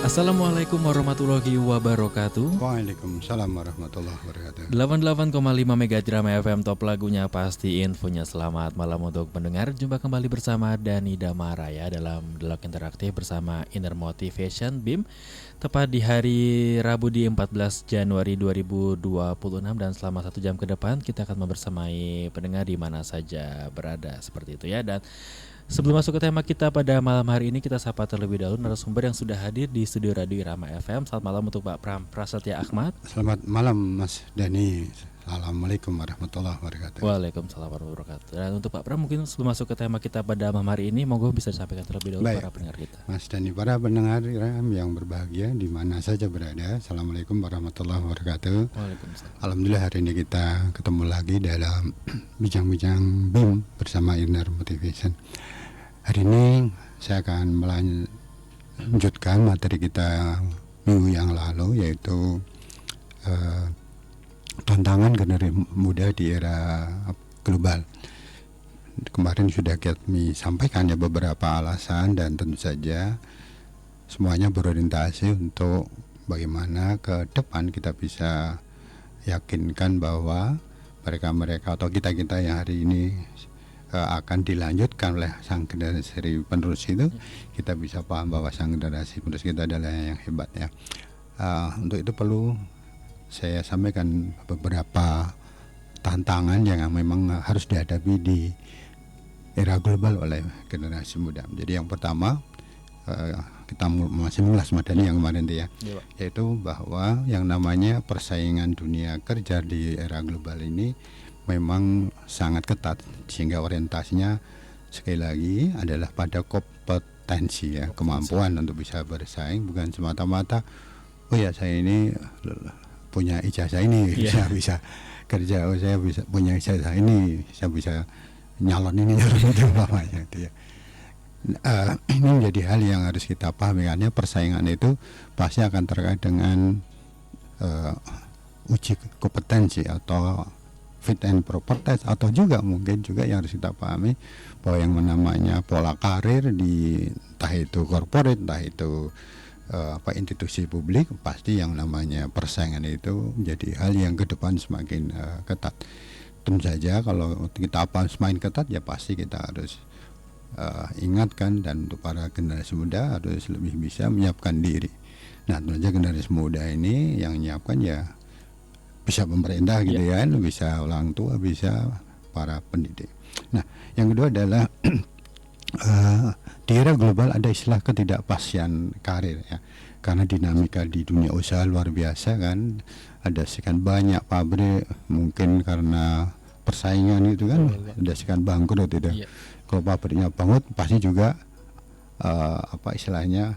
Assalamualaikum warahmatullahi wabarakatuh. Waalaikumsalam warahmatullahi wabarakatuh. 88,5 Mega Drama FM, top lagunya pasti infonya. Selamat malam untuk pendengar. Jumpa kembali bersama Dani Damaraya dalam dialog interaktif bersama Inner Motivation BIM. Tepat di hari Rabu di 14 Januari 2026, dan selama 1 jam ke depan kita akan membersamai pendengar di mana saja berada, seperti itu ya. Dan sebelum masuk ke tema kita pada malam hari ini, kita sapa terlebih dahulu narasumber yang sudah hadir di studio Radio Irama FM. Selamat malam untuk Pak Pram Prasetya Ahmad. Selamat malam Mas Dani. Assalamualaikum warahmatullahi wabarakatuh. Waalaikumsalam warahmatullahi wabarakatuh. Dan untuk Pak Pram, mungkin sebelum masuk ke tema kita pada malam hari ini, monggo bisa disampaikan terlebih dahulu para pendengar kita. Mas Dani, para pendengar yang berbahagia di mana saja berada, Assalamualaikum warahmatullahi wabarakatuh. Waalaikumsalam. Alhamdulillah hari ini kita ketemu lagi dalam bincang-bincang BIM bersama Inner Motivation. Hari ini saya akan melanjutkan materi kita minggu yang lalu, yaitu tantangan generasi muda di era global. Kemarin sudah kami sampaikan ya beberapa alasan, dan tentu saja semuanya berorientasi untuk bagaimana ke depan kita bisa yakinkan bahwa mereka atau kita yang hari ini akan dilanjutkan oleh sang generasi penerus itu, kita bisa paham bahwa sang generasi penerus kita adalah yang hebat ya. Untuk itu perlu saya sampaikan beberapa tantangan yang memang harus dihadapi di era global oleh generasi muda. Jadi yang pertama, kita masih mengulas Madani yang kemarin itu ya, yaitu bahwa yang namanya persaingan dunia kerja di era global ini memang sangat ketat, sehingga orientasinya sekali lagi adalah pada kompetensi ya, kemampuan untuk bisa bersaing, bukan semata-mata oh ya saya ini punya ijazah ini, saya bisa kerja, oh saya bisa punya ijazah ini, saya bisa nyalon ini nyalon itu umpamanya itu ya. Ini menjadi hal yang harus kita pahami, karena persaingan itu pasti akan terkait dengan uji kompetensi atau fit and proper test, atau juga mungkin juga yang harus kita pahami bahwa yang namanya pola karir di entah itu corporate, entah itu institusi publik, pasti yang namanya persaingan itu menjadi hal yang ke depan semakin ketat. Tentu saja kalau kita semakin ketat ya pasti kita harus ingatkan, dan untuk para generasi muda harus lebih bisa menyiapkan diri. Nah tentu saja generasi muda ini yang menyiapkan ya bisa pemerintah gitu ya, bisa orang tua, bisa para pendidik. Nah yang kedua adalah di era global ada istilah ketidakpastian karir ya, karena dinamika di dunia usaha luar biasa kan. Ada sekian banyak pabrik mungkin karena persaingan itu kan, ada sekian bangkrut itu. Kalau pabriknya bangkrut pasti juga istilahnya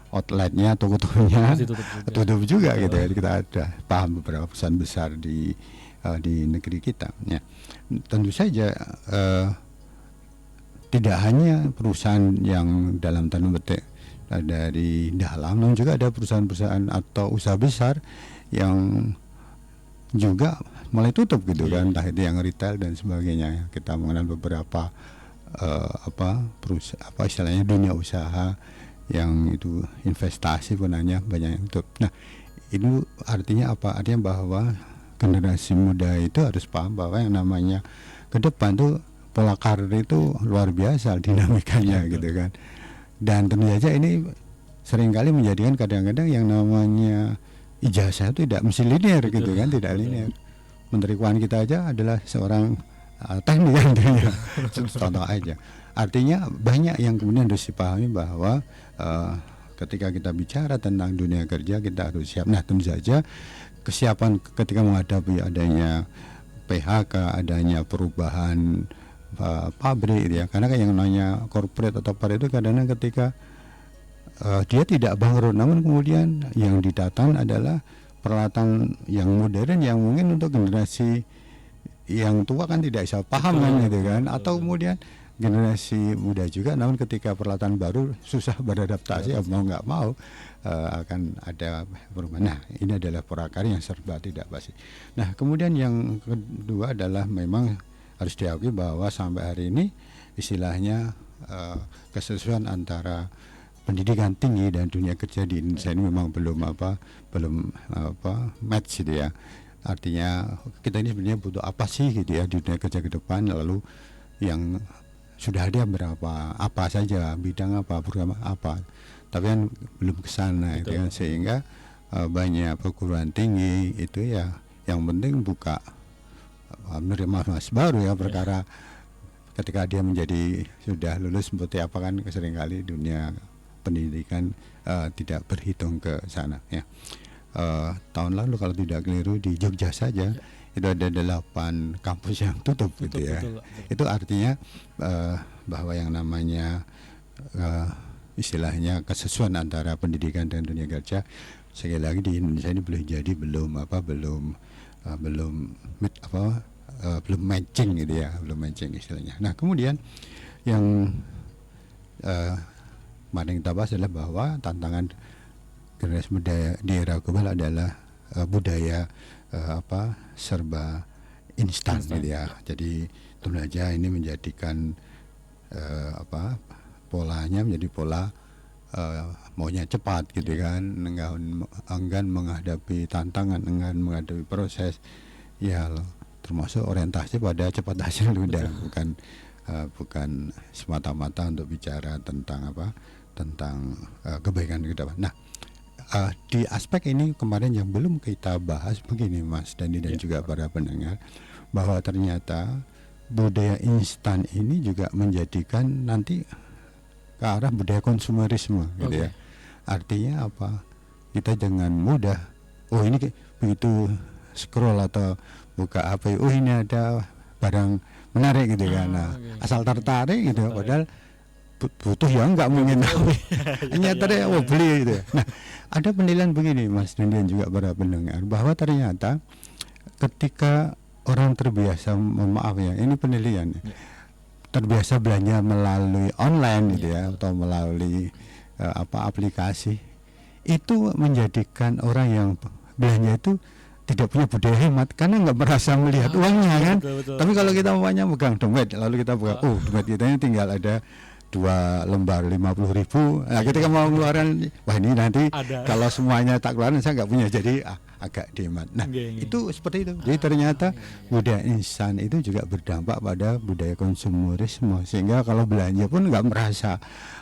outletnya, toko-tokonya tutup juga gitu ya. Kita ada paham beberapa perusahaan besar di negeri kita ya. Tentu saja tidak hanya perusahaan yang dalam tanda petik dari dalam, namun juga ada perusahaan-perusahaan atau usaha besar yang juga mulai tutup gitu kan, entah itu yang retail dan sebagainya. Kita mengenal beberapa istilahnya dunia usaha yang itu investasi gunanya banyak yang tutup. Nah itu artinya apa? Artinya bahwa generasi muda itu harus paham bahwa yang namanya ke depan tuh pola karir itu luar biasa dinamikanya gitu kan. Dan tentu saja ini seringkali menjadikan kadang-kadang yang namanya ijazah itu tidak mesti linear gitu kan, tidak linear. Menteri Keuangan kita aja adalah seorang teknik kan, contoh aja. Artinya banyak yang kemudian harus dipahami bahwa ketika kita bicara tentang dunia kerja kita harus siap. Nah tentu saja kesiapan ketika menghadapi adanya PHK, adanya perubahan pabrik ya, karena kan yang namanya corporate atau pabrik itu kadang-kadang ketika dia tidak bangkrut, namun kemudian yang didatang adalah peralatan yang modern yang mungkin untuk generasi yang tua kan tidak bisa paham kan gitu kan, atau kemudian generasi muda juga, namun ketika peralatan baru susah beradaptasi, mau nggak mau akan ada perubahan. Nah ini adalah pola karir yang serba tidak pasti. Nah kemudian yang kedua adalah memang harus diakui bahwa sampai hari ini istilahnya kesesuaian antara pendidikan tinggi dan dunia kerja di Indonesia ini memang belum match gitu ya. Artinya kita ini sebenarnya butuh apa sih gitu ya di dunia kerja ke depan, lalu yang sudah ada berapa, apa saja, bidang apa, program apa, tapi kan belum ke sana gitu kan, sehingga banyak perguruan tinggi itu ya yang penting buka menerima mahasiswa baru ya, perkara ketika dia menjadi sudah lulus seperti apa kan seringkali dunia pendidikan tidak berhitung ke sana ya. Tahun lalu kalau tidak keliru di Jogja saja itu ada 8 kampus yang tutup gitu ya. Betul. Itu artinya bahwa yang namanya istilahnya kesesuaian antara pendidikan dan dunia kerja sekali lagi di Indonesia ini belum matching gitu ya, belum matching istilahnya. Nah kemudian yang kemarin kita bahas adalah bahwa tantangan generasi muda di era global adalah budaya serba instan gitu ya. Jadi tentu saja ini menjadikan polanya menjadi pola maunya cepat gitu kan, enggan menghadapi tantangan, enggan menghadapi proses ya, termasuk orientasi pada cepat hasil udah bukan semata-mata untuk bicara tentang kebaikan ke depan. Nah, di aspek ini kemarin yang belum kita bahas begini Mas Dandi dan juga para pendengar, bahwa ternyata budaya instan ini juga menjadikan nanti ke arah budaya konsumerisme gitu ya. Artinya apa? Kita dengan mudah, oh ini begitu scroll atau buka HP, oh ini ada barang menarik gitu kan. Nah, asal tertarik gitu, padahal butuh ya enggak mungkin hanya tadi beli gitu. Nah, ada penilaian begini Mas dan juga para pendengar, bahwa ternyata ketika orang terbiasa, mohon maaf ya, ini penilaian terbiasa belanja melalui online gitu ya, atau melalui aplikasi, itu menjadikan orang yang belanja itu tidak punya budaya hemat karena nggak merasa melihat uangnya kan. Betul. Tapi kalau kita umpamanya megang dompet, lalu kita buka, dompet kita ini tinggal ada 2 lembar 50.000. Nah, ketika mau ngeluarin, wah ini nanti ada. Kalau semuanya tak keluarin saya nggak punya, jadi agak dihemat. Nah, itu seperti itu. Jadi ternyata budaya instan itu juga berdampak pada budaya konsumerisme, sehingga kalau belanja pun nggak merasa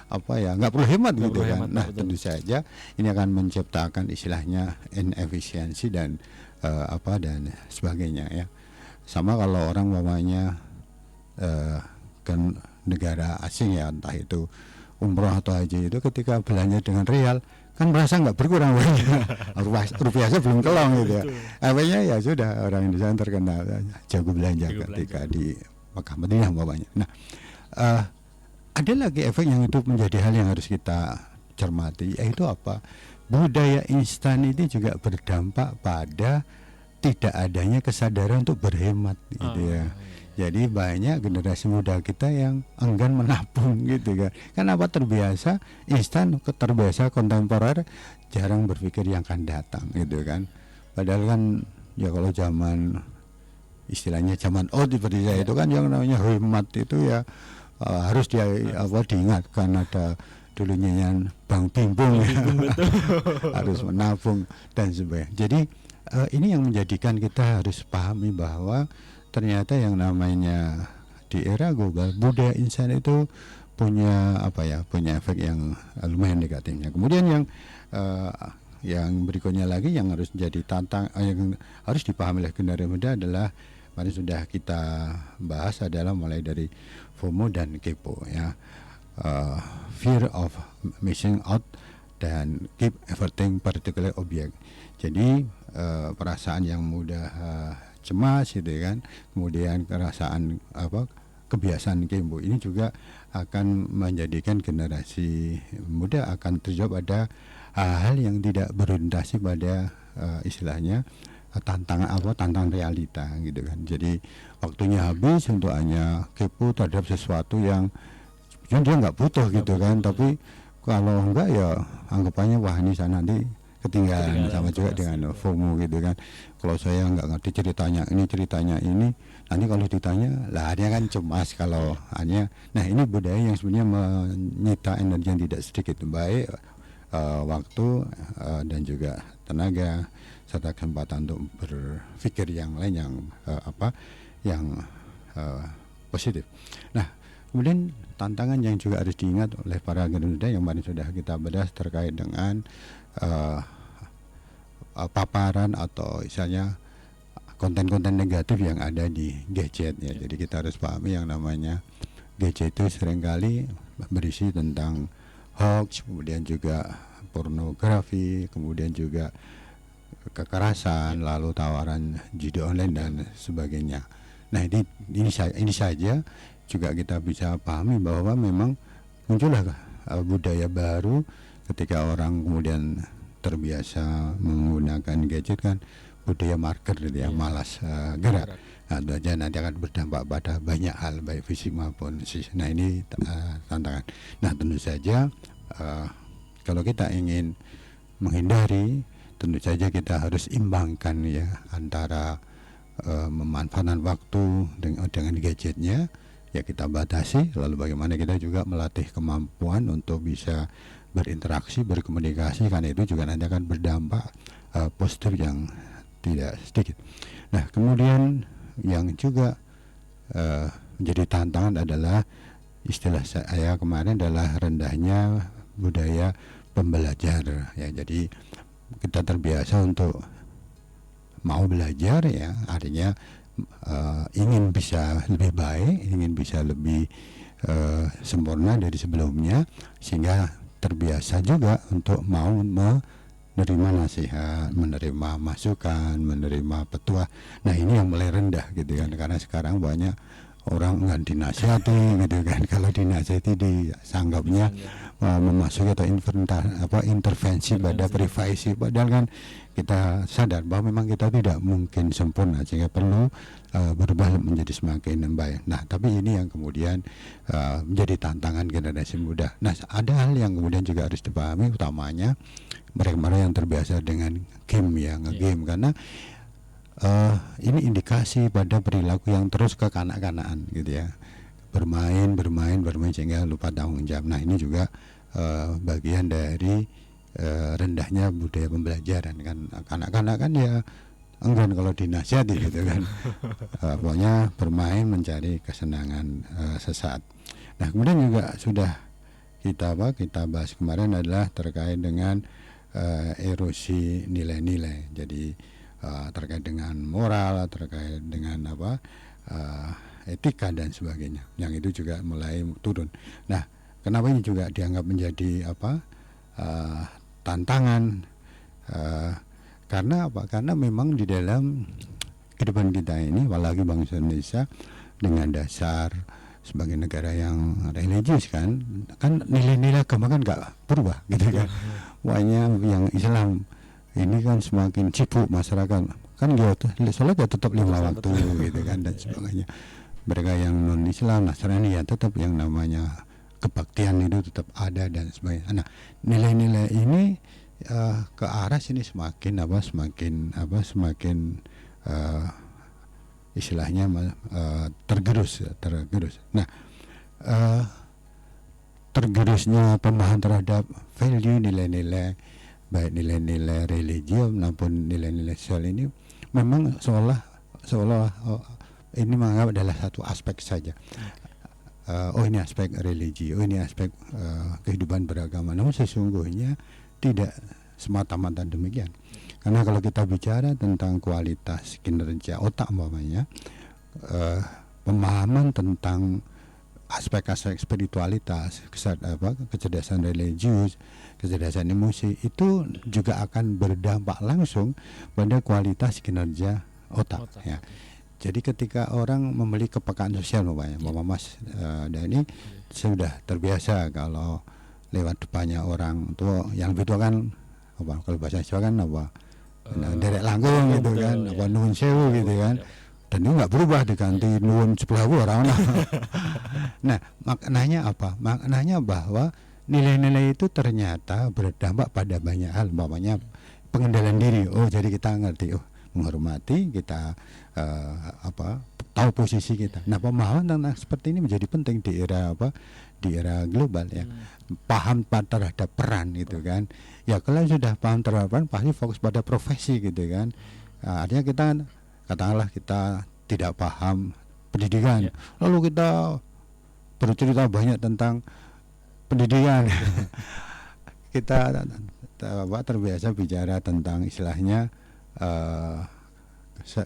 nggak perlu hemat gitu kan. Nah, tentu saja ini akan menciptakan istilahnya inefisiensi dan dan sebagainya ya. Sama kalau orang mamanya kan negara asing ya, entah itu umroh atau haji, itu ketika belanja dengan real kan merasa nggak berkurang rupiahnya belum kelong gitu ya. Akhirnya ya sudah, orang Indonesia terkenal jago belanja ketika di Mekah Madinah umpamanya. Nah, ada lagi efek yang itu menjadi hal yang harus kita cermati, yaitu apa? Budaya instan ini juga berdampak pada tidak adanya kesadaran untuk berhemat gitu ya. Jadi banyak generasi muda kita yang enggan menabung gitu kan. Kenapa? Terbiasa instan, terbiasa kontemporer, jarang berpikir yang akan datang gitu kan. Padahal kan ya kalau zaman istilahnya zaman seperti saya itu kan yang namanya hemat itu ya harus diingatkan, ada dulunya yang Bank Bimbung ya. Harus menabung dan sebagainya. Jadi ini yang menjadikan kita harus pahami bahwa ternyata yang namanya di era global, budaya instan itu punya punya efek yang lumayan negatifnya. Kemudian yang berikutnya lagi yang harus jadi yang harus dipahami oleh generasi muda adalah, mari sudah kita bahas, adalah mulai dari FOMO dan kepo ya. Fear of missing out dan keep everything particular object. Jadi perasaan yang mudah cemas gitu kan, kemudian perasaan kebiasaan kepo ini juga akan menjadikan generasi muda akan terjawab pada hal-hal yang tidak berorientasi pada istilahnya tantangan realita gitu kan. Jadi waktunya habis untuk hanya kepo terhadap sesuatu yang dia nggak butuh gitu kan, tapi kalau enggak ya anggapannya wah ini saya nanti ketinggalan. Sama juga dengan FOMO gitu kan. Kalau saya nggak ngerti ceritanya ini Nanti kalau ditanya, lah dia kan cemas kalau hanya. Nah ini budaya yang sebenarnya menyita energi yang tidak sedikit, baik waktu dan juga tenaga serta kesempatan untuk berpikir yang lain yang yang positif. Nah kemudian tantangan yang juga harus diingat oleh para generasi yang kemarin sudah kita bahas terkait dengan paparan atau misalnya konten-konten negatif yang ada di gadget ya. Jadi kita harus pahami yang namanya gadget itu seringkali berisi tentang hoax, kemudian juga pornografi, kemudian juga kekerasan, lalu tawaran judi online dan sebagainya. Nah ini saja juga kita bisa pahami bahwa memang muncullah budaya baru ketika orang kemudian terbiasa menggunakan gadget kan, budaya marker gitu ya, malas gerak. Nah, itu aja nanti akan berdampak pada banyak hal baik fisik maupun psikis. Nah ini tantangan. Nah tentu saja kalau kita ingin menghindari, tentu saja kita harus imbangkan ya antara memanfaatkan waktu dengan gadgetnya ya, kita batasi, lalu bagaimana kita juga melatih kemampuan untuk bisa berinteraksi, berkomunikasi, karena itu juga nanti akan berdampak positif yang tidak sedikit. Nah kemudian yang juga menjadi tantangan adalah istilah saya kemarin adalah rendahnya budaya pembelajar ya. Jadi kita terbiasa untuk mau belajar ya, artinya ingin bisa lebih baik, ingin bisa lebih sempurna dari sebelumnya, sehingga terbiasa juga untuk mau menerima nasihat, menerima masukan, menerima petua. Nah ini yang mulai rendah gitu kan, karena sekarang banyak orang nggak dinasihati gitu kan. Kalau dinasihati disanggapnya memasuki atau intervensi pada privasi, padahal kan kita sadar bahwa memang kita tidak mungkin sempurna, sehingga perlu berubah menjadi semakin baik. Nah tapi ini yang kemudian menjadi tantangan generasi muda. Nah ada hal yang kemudian juga harus dipahami, utamanya mereka-mereka yang terbiasa dengan game ya, nge-game, karena ini indikasi pada perilaku yang terus kekanak-kanakan gitu ya, bermain sehingga lupa tanggung jawab. Nah ini juga bagian dari rendahnya budaya pembelajaran kan. Kanak-kanak kan ya enggan kalau dinasihati gitu kan. Pokoknya bermain mencari kesenangan sesaat. Nah kemudian juga sudah kita bahas kemarin adalah terkait dengan erosi nilai-nilai. Jadi terkait dengan moral, terkait dengan etika dan sebagainya, yang itu juga mulai turun. Nah kenapa ini juga dianggap menjadi tantangan? Karena memang di dalam kehidupan kita ini, apalagi bangsa Indonesia dengan dasar sebagai negara yang religius kan nilai-nilai agama kan nggak berubah gitu kan. Banyak yang Islam ini kan semakin sibuk masyarakat kan, sholat ya tetap 5 waktu gitu kan dan sebagainya. Mereka yang non Islam, Nasrani ya tetap yang namanya kebaktian itu tetap ada dan sebagainya. Nah nilai-nilai ini ke arah sini semakin istilahnya tergerus. Nah tergerusnya pemahaman terhadap value, nilai-nilai baik nilai-nilai religi maupun nilai-nilai sosial ini memang seolah ini menganggap adalah satu aspek saja. Ini aspek religi, ini aspek kehidupan beragama. Namun sesungguhnya tidak semata-mata demikian. Karena kalau kita bicara tentang kualitas kinerja otak umpamanya, pemahaman tentang aspek-aspek spiritualitas, kecerdasan religius, kecerdasan emosi itu juga akan berdampak langsung pada kualitas kinerja otak. Ya. Jadi ketika orang memiliki kepekaan sosial umpamanya, Mas Dhani sudah terbiasa kalau lewat depannya orang tua yang lebih tua kan kalau bahasa Jawa kan derek langkung gitu kan, nuwun sewu gitu kan. Dan itu nggak berubah, diganti nuwun sebelah orang. Nah maknanya apa? Maknanya bahwa nilai-nilai itu ternyata berdampak pada banyak hal, umpamanya pengendalian diri. Jadi kita ngerti, menghormati, kita tahu posisi kita. Nah, pemahaman tentang seperti ini menjadi penting di era di era global ya. Paham terhadap peran gitu kan. Ya kalau sudah paham terhadap peran pasti fokus pada profesi gitu kan. Artinya kita katakanlah kita tidak paham pendidikan, lalu kita bercerita banyak tentang pendidikan. Kita terbiasa bicara tentang istilahnya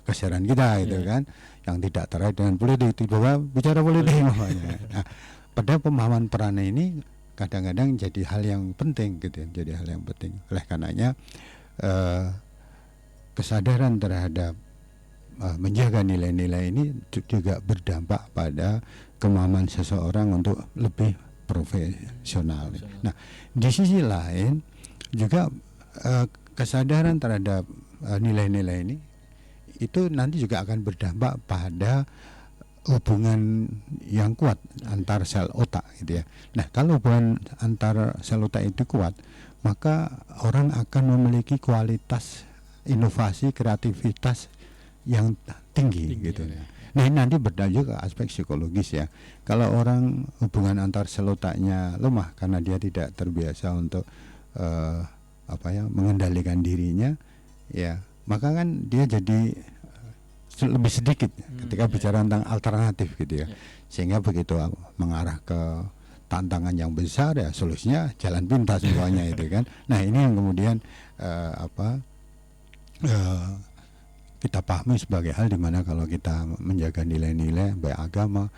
keseharian kita gitu kan, yang tidak terkait dengan politik, tiba-tiba bicara politik namanya. Nah, pada pemahaman peran ini kadang-kadang jadi hal yang penting gitu, jadi hal yang penting. Oleh karenanya kesadaran terhadap menjaga nilai-nilai ini juga berdampak pada kemampuan seseorang untuk lebih profesional. Nah, di sisi lain juga kesadaran terhadap nilai-nilai ini itu nanti juga akan berdampak pada hubungan yang kuat antar sel otak gitu ya. Nah, kalau hubungan antar sel otak itu kuat, maka orang akan memiliki kualitas inovasi, kreativitas yang tinggi gitu ya. Nah, ini nanti berdampak ke aspek psikologis ya. Kalau orang hubungan antar sel otaknya lemah karena dia tidak terbiasa untuk mengendalikan dirinya, ya maka kan dia jadi lebih sedikit ketika bicara tentang alternatif gitu ya. Sehingga begitu mengarah ke tantangan yang besar ya solusinya jalan pintas semuanya itu kan. Nah, ini yang kemudian kita pahami sebagai hal dimana kalau kita menjaga nilai-nilai baik agama,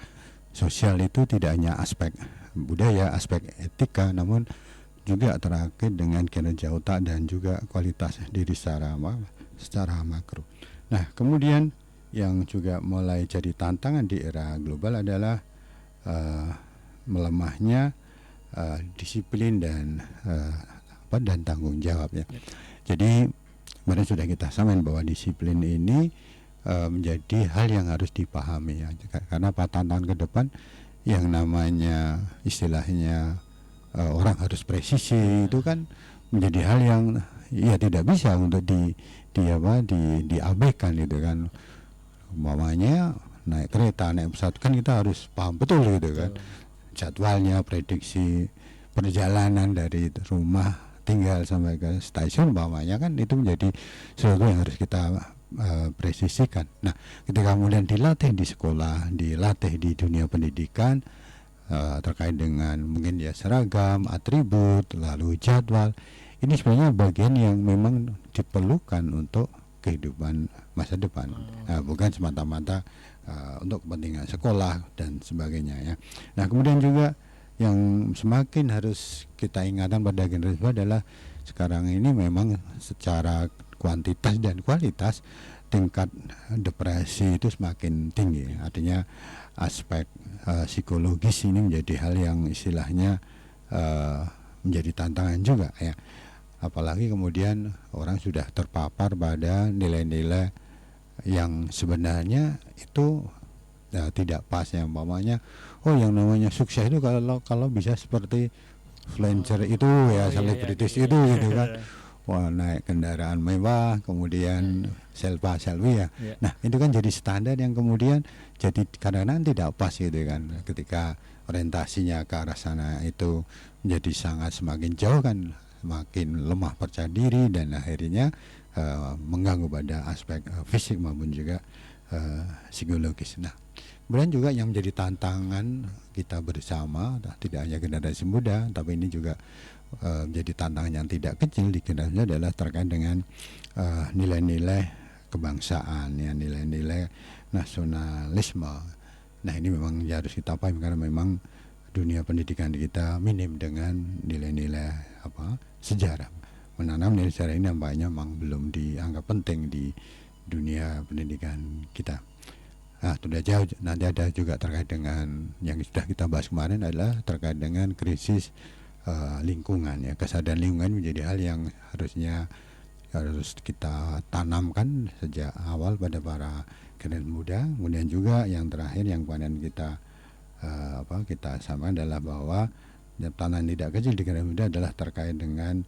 sosial itu tidak hanya aspek budaya, aspek etika, namun juga terkait dengan kinerja otak dan juga kualitas diri secara makro. Nah, kemudian yang juga mulai jadi tantangan di era global adalah melemahnya disiplin dan tanggung jawab ya. Jadi kemarin sudah kita samain bahwa disiplin ini menjadi hal yang harus dipahami ya. Karena pada tantangan ke depan yang namanya istilahnya orang harus presisi itu kan menjadi hal yang ya tidak bisa untuk diabaikan gitu kan. Umpamanya naik kereta, naik pesawat kan kita harus paham betul gitu kan. Jadwalnya, prediksi perjalanan dari rumah tinggal sampai ke stasiun umpamanya kan itu menjadi sesuatu yang harus kita presisikan. Nah, ketika kemudian dilatih di sekolah, dilatih di dunia pendidikan terkait dengan mungkin ya seragam, atribut, lalu jadwal, ini sebenarnya bagian yang memang diperlukan untuk kehidupan masa depan, bukan semata-mata untuk kepentingan sekolah dan sebagainya ya. Nah, kemudian juga yang semakin harus kita ingatkan pada generasi adalah sekarang ini memang secara kuantitas dan kualitas tingkat depresi itu semakin tinggi. Artinya aspek psikologis ini menjadi hal yang istilahnya menjadi tantangan juga ya. Apalagi kemudian orang sudah terpapar pada nilai-nilai yang sebenarnya itu tidak pas ya, umpamanya yang namanya sukses itu kalau bisa seperti influencer itu ya, selebritis itu gitu kan. Wah, naik kendaraan mewah, kemudian selfie ya. Nah, itu kan jadi standar yang kemudian jadi kadang-kadang tidak pas gitu kan. Ketika orientasinya ke arah sana itu menjadi semakin jauh kan, semakin lemah percaya diri dan akhirnya mengganggu pada aspek fisik maupun juga psikologis. Nah, kemudian juga yang menjadi tantangan kita bersama, tidak hanya generasi muda, tapi ini juga menjadi tantangan yang tidak kecil di generasi adalah terkait dengan nilai-nilai kebangsaan, ya, nilai-nilai nasionalisme. Nah, ini memang harus kita pahami karena memang dunia pendidikan kita minim dengan nilai-nilai sejarah. Menanam nilai sejarah ini nampaknya memang belum dianggap penting di dunia pendidikan kita. Nah, sudah jauh nanti ada juga terkait dengan yang sudah kita bahas kemarin adalah terkait dengan krisis lingkungan ya. Kesadaran lingkungan menjadi hal yang harus kita tanamkan sejak awal pada para generasi muda. Kemudian juga yang terakhir yang kemudian kita samakan adalah bahwa tantangan tidak kecil di generasi muda adalah terkait dengan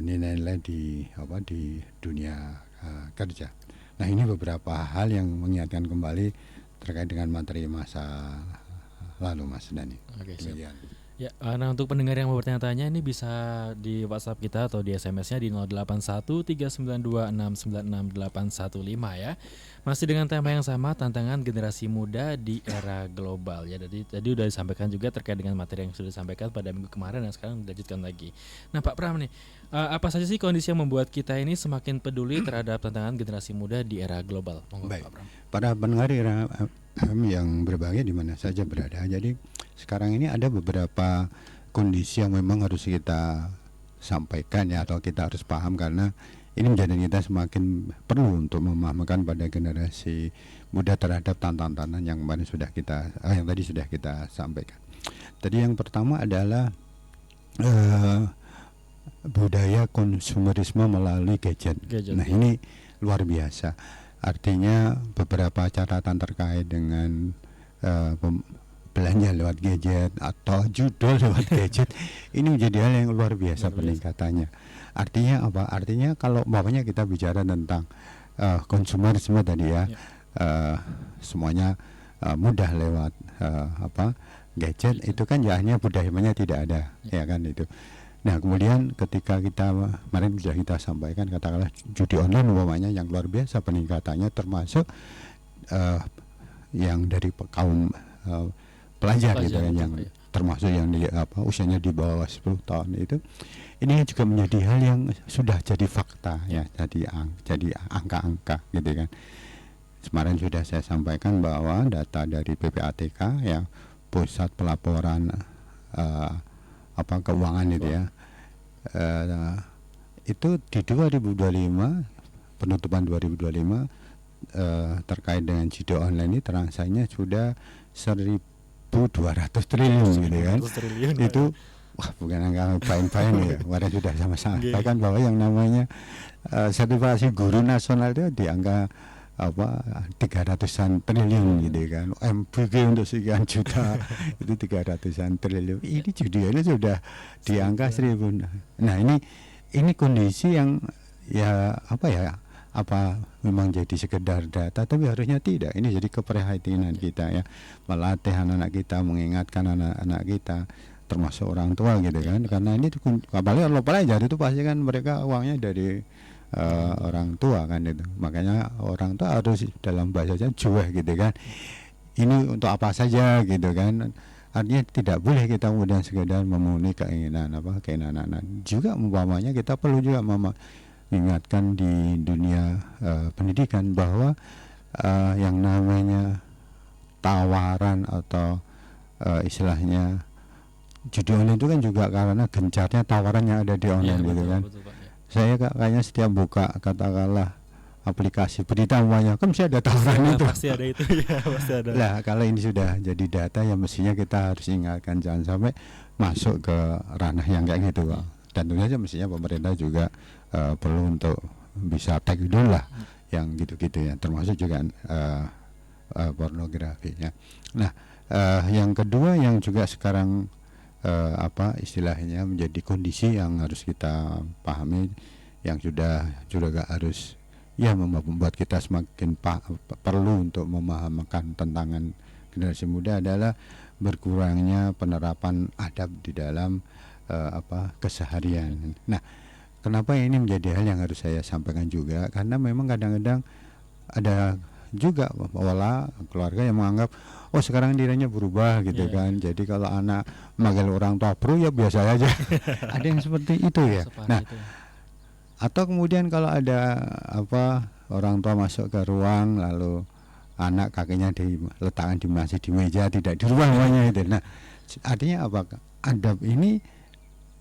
nilai-nilai di dunia kerja. Nah, ini beberapa hal yang mengingatkan kembali terkait dengan materi masa lalu, Mas Dani. Oke, siap. Demikian. Ya, nah untuk pendengar yang mau bertanya-tanya ini bisa di WhatsApp kita atau di SMS-nya di 081392696815 ya. Masih dengan tema yang sama, tantangan generasi muda di era global ya. Jadi tadi udah disampaikan juga terkait dengan materi yang sudah disampaikan pada minggu kemarin dan sekarang dilanjutkan lagi. Nah, Pak Pram nih, apa saja sih kondisi yang membuat kita ini semakin peduli terhadap tantangan generasi muda di era global? Monggo, Baik. Pak Pram. Para pendengar yang berbahagia di mana saja berada. Jadi sekarang ini ada beberapa kondisi yang memang harus kita sampaikan ya, atau kita harus paham, karena ini menjadi kita semakin perlu untuk memahamkan pada generasi muda terhadap tantangan yang kemarin yang tadi sudah kita sampaikan. Tadi yang pertama adalah budaya konsumerisme melalui gadget. Nah, ini luar biasa. Artinya beberapa catatan terkait dengan belanja lewat gadget atau judul lewat gadget ini menjadi hal yang luar biasa peningkatannya. Artinya apa? Artinya kalau umpamanya kita bicara tentang konsumerisme tadi ya, semuanya mudah lewat gadget, itu kan ya hanya budayanya tidak ada, ya kan itu. Nah, kemudian ketika kemarin sudah kita sampaikan, katakanlah judi online umpamanya yang luar biasa peningkatannya, termasuk yang dari kaum pelajar gitu kan, yang termasuk yang usianya di bawah 10 tahun itu, ini juga menjadi hal yang sudah jadi fakta ya, jadi angka-angka gitu kan. Kemarin sudah saya sampaikan bahwa data dari PPATK ya, Pusat Pelaporan keuangan itu ya, itu di 2025, penutupan 2025 terkait dengan judi online ini transaksinya sudah 1.200 triliun gitu kan. Itu wah, bukan angka main-main ya. Kemarin sudah sama-sama sampaikan bahwa yang namanya sertifikasi guru nasional itu di angka 300-an triliun gitu kan. MBG untuk sekian juta itu 300-an triliun. Ini judi ini sudah di angka 1.000. Nah, ini kondisi yang memang jadi sekedar data, tapi harusnya tidak. Ini jadi keprihatinan kita ya, melatih anak-anak kita, mengingatkan anak-anak kita, termasuk orang tua gitu kan. Karena ini apalagi kalau pelajar itu pasti kan mereka uangnya dari orang tua kan itu. Makanya orang tua harus dalam bahasanya jueh gitu kan. Ini untuk apa saja gitu kan. Artinya tidak boleh kita kemudian sekedar memenuhi keinginan anak. Juga umpamanya kita perlu juga mengingatkan di dunia pendidikan bahwa yang namanya tawaran atau istilahnya judi online itu kan juga karena gencarnya tawaran yang ada di online gitu kan. Betul, saya kayaknya setiap buka katakanlah aplikasi berita umpamanya kan mesti ada tawaran itu. Pasti ada itu ya, pasti ada. Nah, kalau ini sudah jadi data ya mestinya kita harus ingatkan jangan sampai masuk ke ranah yang kayak gitu, Pak. Dan tentu saja mestinya pemerintah juga perlu untuk bisa take dulu lah yang gitu-gitu ya, termasuk juga pornografinya. Nah, yang kedua yang juga sekarang istilahnya menjadi kondisi yang harus kita pahami, yang juga harus ya membuat kita semakin perlu untuk memahamkan tantangan generasi muda adalah berkurangnya penerapan adab di dalam keseharian. Nah, kenapa ini menjadi hal yang harus saya sampaikan juga, karena memang kadang-kadang ada juga pola keluarga yang menganggap sekarang dirinya berubah gitu kan. Jadi kalau anak manggil orang tua bro ya biasa aja. Ada yang seperti itu ya. Nah, atau kemudian kalau ada orang tua masuk ke ruang lalu anak kakinya diletakkan masih di meja, tidak di ruang namanya itu. Nah, artinya apa? Adab ini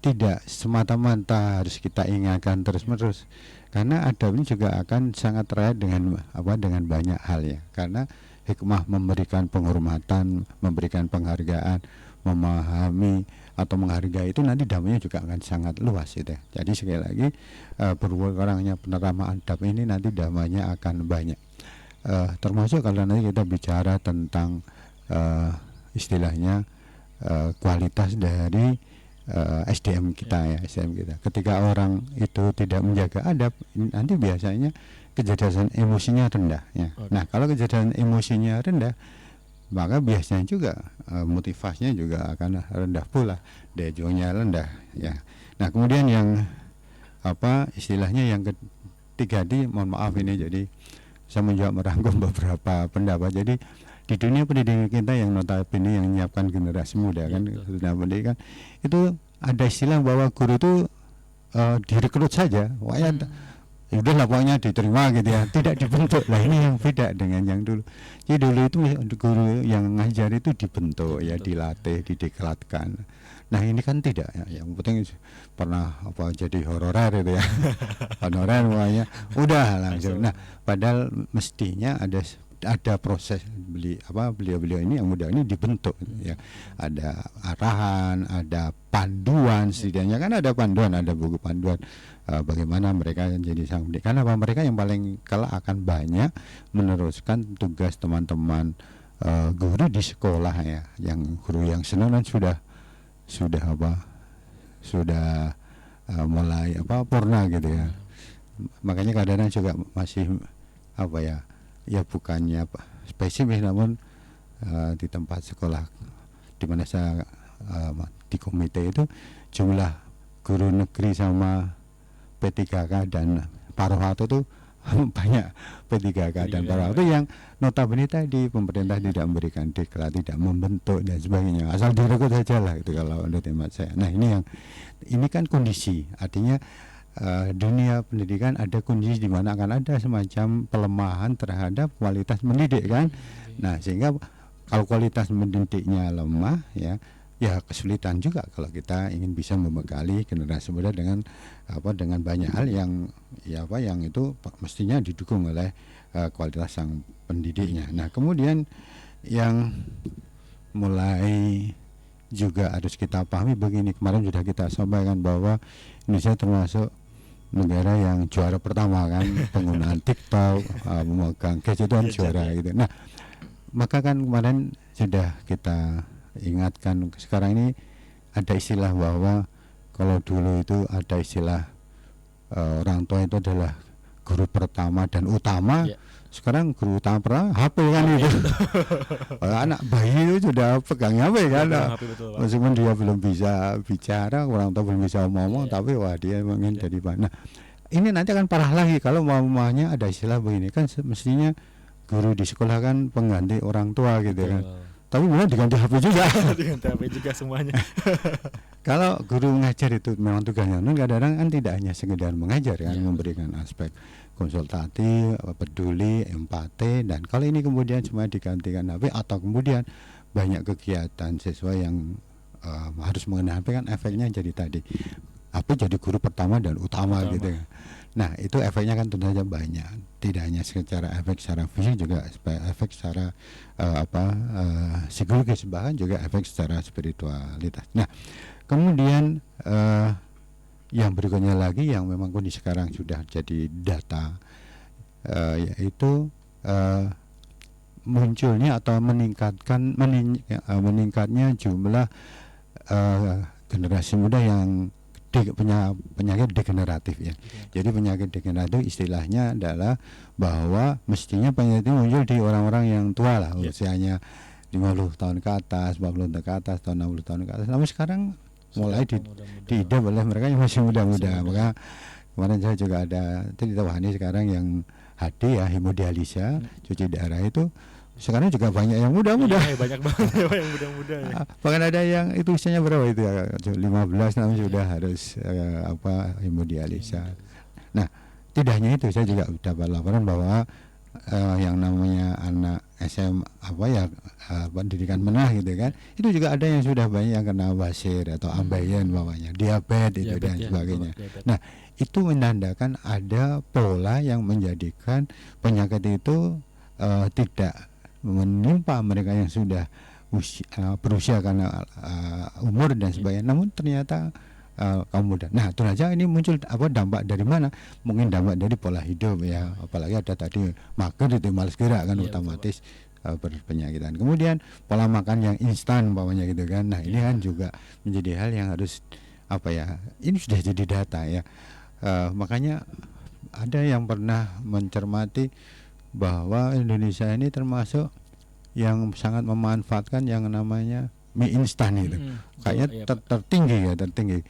tidak semata-mata harus kita ingatkan terus-menerus, karena adab ini juga akan sangat terkait dengan banyak hal ya. Karena hikmah memberikan penghormatan, memberikan penghargaan, memahami atau menghargai itu nanti dampaknya juga akan sangat luas itu. Jadi sekali lagi berkurangnya penerapan adab ini nanti dampaknya akan banyak. Termasuk kalau nanti kita bicara tentang istilahnya kualitas dari SDM kita ya, SDM kita. Ketika orang itu tidak menjaga adab, nanti biasanya kecerdasan emosinya rendah ya. Nah, kalau kecerdasan emosinya rendah, maka biasanya juga motivasinya juga akan rendah pula, daya juangnya rendah ya. Nah, kemudian yang istilahnya yang ketiga mohon maaf ini, jadi saya menjawab merangkum beberapa pendapat. Jadi di dunia pendidikan kita yang notabene yang menyiapkan generasi muda kan, dunia pendidikan itu ada istilah bahwa guru itu direkrut saja, udahlah pokoknya diterima gitu ya, tidak dibentuk. Lah ini yang beda dengan yang dulu. Jadi dulu itu guru yang ngajar itu dibentuk ya, dilatih, dideklatkan. Nah ini kan tidak ya, yang penting pernah jadi honorer itu ya, honorer pokoknya udah langsung. Nah padahal mestinya ada proses beliau-beliau ini yang muda ini dibentuk ya, ada arahan, ada panduan, setidaknya kan ada panduan, ada buku panduan bagaimana mereka jadi sang pendidik. Karena mereka yang paling kelak akan banyak meneruskan tugas teman-teman guru di sekolah ya, yang guru yang senang sudah mulai purna gitu ya. Makanya kadang-kadang juga masih ya bukannya spesifik, namun di tempat sekolah di mana saya di komite itu jumlah guru negeri sama P3K dan Paruh-Harto itu banyak P3K dan Paruh-Harto yang notabene tadi pemerintah tidak memberikan diklat, tidak membentuk dan sebagainya, asal direkrut saja lah itu kalau menurut hemat saya. Nah ini kan kondisi, artinya dunia pendidikan ada kondisi di mana akan ada semacam pelemahan terhadap kualitas mendidik kan. Nah sehingga kalau kualitas mendidiknya lemah ya kesulitan juga kalau kita ingin bisa membekali generasi muda dengan banyak hal yang itu mestinya didukung oleh kualitas sang pendidiknya. Nah kemudian yang mulai juga harus kita pahami begini, kemarin sudah kita sampaikan bahwa Indonesia termasuk negara yang juara pertama kan penggunaan TikTok, memegang gadget itu kan juara gitu. Nah maka kan kemarin sudah kita ingatkan, sekarang ini ada istilah bahwa kalau dulu itu ada istilah orang tua itu adalah guru pertama dan utama. Sekarang guru utama pertama HP kan itu. Anak bayi itu sudah pegang HP kan, meskipun dia belum bisa bicara, orang tua belum bisa ngomong, tapi dia ingin jadi bahan. Nah ini nanti akan parah lagi kalau mamanya ada istilah begini kan, mestinya guru di sekolah kan pengganti orang tua gitu kan. Tapi memang diganti HP juga. Diganti HP juga semuanya. Kalau guru mengajar itu memang tugasnya, kadang-kadang kan tidak hanya sekedar mengajar kan, memberikan aspek konsultatif, peduli, empati, dan kalau ini kemudian cuma digantikan HP atau kemudian banyak kegiatan siswa yang harus mengenai HP kan, efeknya jadi tadi HP jadi guru pertama dan utama gitu. Nah itu efeknya kan tentu saja banyak, tidak hanya secara efek secara fisik, juga efek secara psikologis, bahkan juga efek secara spiritualitas. Nah kemudian yang berikutnya lagi yang memang kondisi sekarang sudah jadi data, yaitu munculnya atau meningkatnya jumlah generasi muda yang penyakit degeneratif ya. Jadi penyakit degeneratif istilahnya adalah bahwa mestinya penyakit itu muncul di orang-orang yang tua lah, usianya 50 tahun ke atas, 40 tahun ke atas, atau 60 tahun ke atas. Namun sekarang mulai diidap oleh mereka yang masih muda-muda. Maka kemarin saya juga ada Wahani sekarang yang HD ya, hemodialisa, cuci darah itu sekarang juga banyak yang muda-muda. Banyak banget yang muda-muda ya. Bahkan ada yang itu usianya berapa itu ya, 15 namun sudah harus hemodialisa. Nah tidak hanya itu, saya juga dapat laporan bahwa yang namanya anak SM pendidikan menengah gitu kan, itu juga ada yang sudah banyak yang kena wasir atau ambeien bawahnya, diabetes itu dan sebagainya. Nah itu menandakan ada pola yang menjadikan penyakit itu tidak menimpa mereka yang sudah berusia karena umur dan sebagainya, namun ternyata kaum muda. Nah itu saja ini muncul dampak dari mana? Mungkin dampak dari pola hidup ya, apalagi ada tadi mager itu malas gerak kan, otomatis berpenyakitan. Kemudian pola makan yang instan umpamanya gitu kan. Nah ini kan juga menjadi hal yang harus ini sudah jadi data ya. Makanya ada yang pernah mencermati bahwa Indonesia ini termasuk yang sangat memanfaatkan yang namanya mie instan itu. Kayaknya Iya, Pak. tertinggi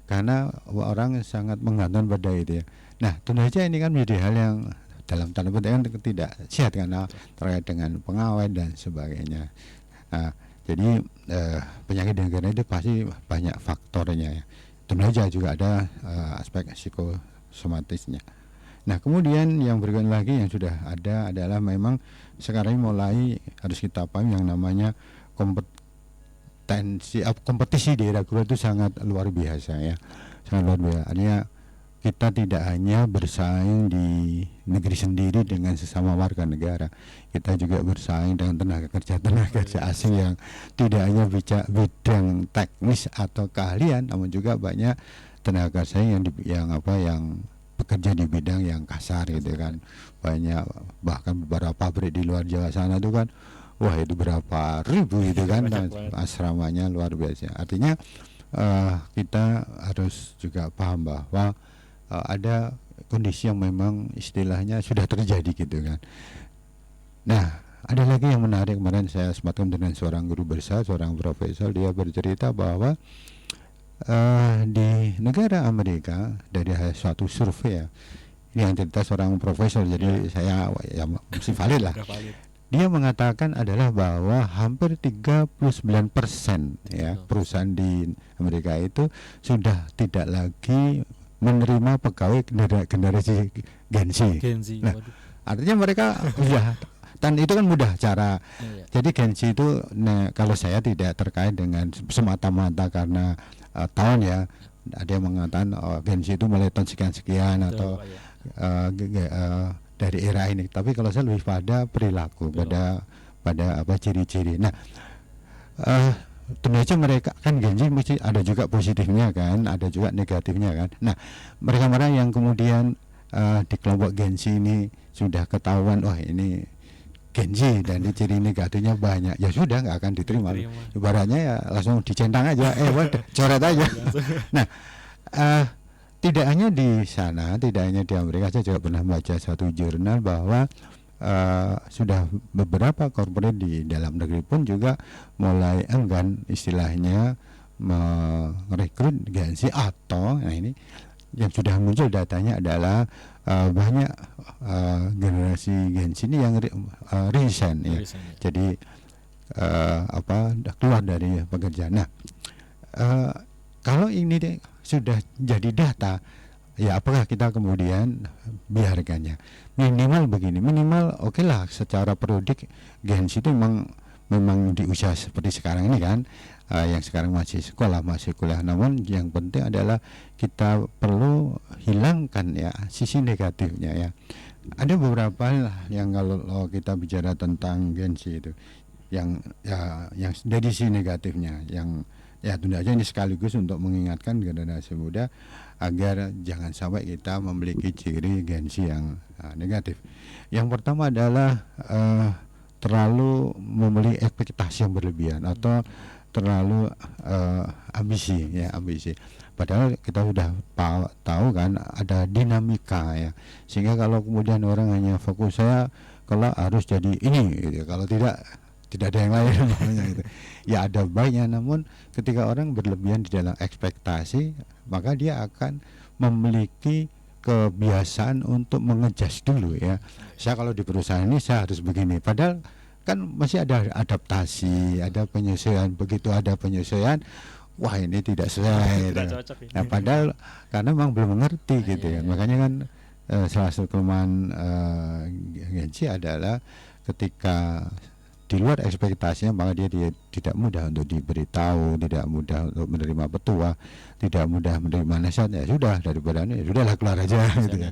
karena orang sangat menggantung pada itu ya. Nah, tentu saja ini kan menjadi hal yang dalam tanda petik kan tidak sehat karena terkait dengan pengawet dan sebagainya. Nah, jadi penyakit dengue itu pasti banyak faktornya ya. Tentu saja juga ada aspek psikosomatisnya. Nah, kemudian yang berikutnya lagi yang sudah ada adalah memang sekarang mulai harus kita paham yang namanya kompetisi di era guru itu sangat luar biasa ya, sangat luar biasa. Artinya kita tidak hanya bersaing di negeri sendiri dengan sesama warga negara, kita juga bersaing dengan tenaga kerja asing yang tidak hanya bidang teknis atau keahlian, namun juga banyak tenaga kerja yang bekerja di bidang yang kasar gitu kan. Banyak, bahkan beberapa pabrik di luar Jawa sana itu kan, wah itu berapa ribu gitu kan, asramanya luar biasa. Artinya kita harus juga paham bahwa ada kondisi yang memang istilahnya sudah terjadi gitu kan. Nah, ada lagi yang menarik, kemarin saya sempat dengan seorang guru besar, seorang profesor, dia bercerita bahwa di negara Amerika dari suatu survei ya, ini yang cerita seorang profesor, jadi saya ya masih valid lah. Dia mengatakan adalah bahwa hampir 39% ya perusahaan di Amerika itu sudah tidak lagi menerima pegawai generasi Gen Z. Nah, artinya mereka sudah, dan itu kan mudah cara. Jadi Gen Z itu, kalau saya tidak terkait dengan semata-mata karena tahun ya, ada yang mengatakan Gen Z itu mulai tahun sekian atau dari era ini. Tapi kalau saya lebih pada perilaku, pada apa ciri-ciri. Nah, tentu saja mereka kan Gen Z mesti ada juga positifnya kan, ada juga negatifnya kan. Nah, mereka-mereka yang kemudian di kelompok Gen Z ini sudah ketahuan, wah ini Gen Z dan di ciri negatifnya banyak, ya sudah nggak akan diterima. Ibaratnya ya langsung dicentang aja, coret aja. Nah, tidak hanya di sana, tidak hanya di Amerika, saya juga pernah baca satu jurnal bahwa sudah beberapa corporate di dalam negeri pun juga mulai enggan istilahnya merekrut Gen Z, atau nah ini yang sudah muncul datanya adalah banyak generasi Gen Z ini yang resign ya. Jadi keluar dari pekerjaan. Nah, kalau ini sudah jadi data, ya apakah kita kemudian biarkannya? Minimal begini, minimal oke lah secara periodik Gen Z itu memang di usia seperti sekarang ini kan, yang sekarang masih sekolah, masih kuliah. Namun yang penting adalah kita perlu hilangkan ya sisi negatifnya ya. Ada beberapa yang kalau kita bicara tentang Gen Z itu yang dari sisi negatifnya, yang ya tentu saja ini sekaligus untuk mengingatkan generasi muda agar jangan sampai kita memiliki ciri Gen Z yang negatif. Yang pertama adalah terlalu memiliki ekspektasi yang berlebihan atau terlalu ambisi. Padahal kita sudah tahu kan ada dinamika ya, sehingga kalau kemudian orang hanya fokus saya kalau harus jadi ini gitu, kalau tidak ada yang lain gitu. Ya ada baiknya, namun ketika orang berlebihan di dalam ekspektasi, maka dia akan memiliki kebiasaan untuk mengejas dulu ya. Saya kalau di perusahaan ini saya harus begini, padahal kan masih ada adaptasi, ada penyesuaian. Begitu ada penyesuaian, wah ini tidak sesuai. Nah, padahal karena memang belum mengerti gitu ya. Makanya kan salah satu kelemahan Gen Z adalah ketika di luar ekspektasinya, maka dia tidak mudah untuk diberitahu, tidak mudah untuk menerima petua, tidak mudah menerima nasihat. Ya sudah, daripada ini sudahlah keluar aja gitu ya.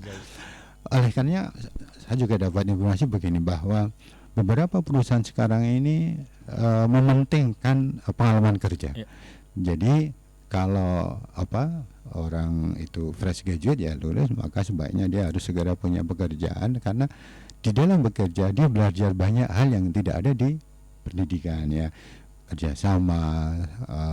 Oleh karena saya juga dapat informasi begini, bahwa beberapa perusahaan sekarang ini mementingkan pengalaman kerja. Jadi kalau orang itu fresh graduate ya lulus, maka sebaiknya dia harus segera punya pekerjaan, karena di dalam bekerja dia belajar banyak hal yang tidak ada di pendidikan ya. kerjasama,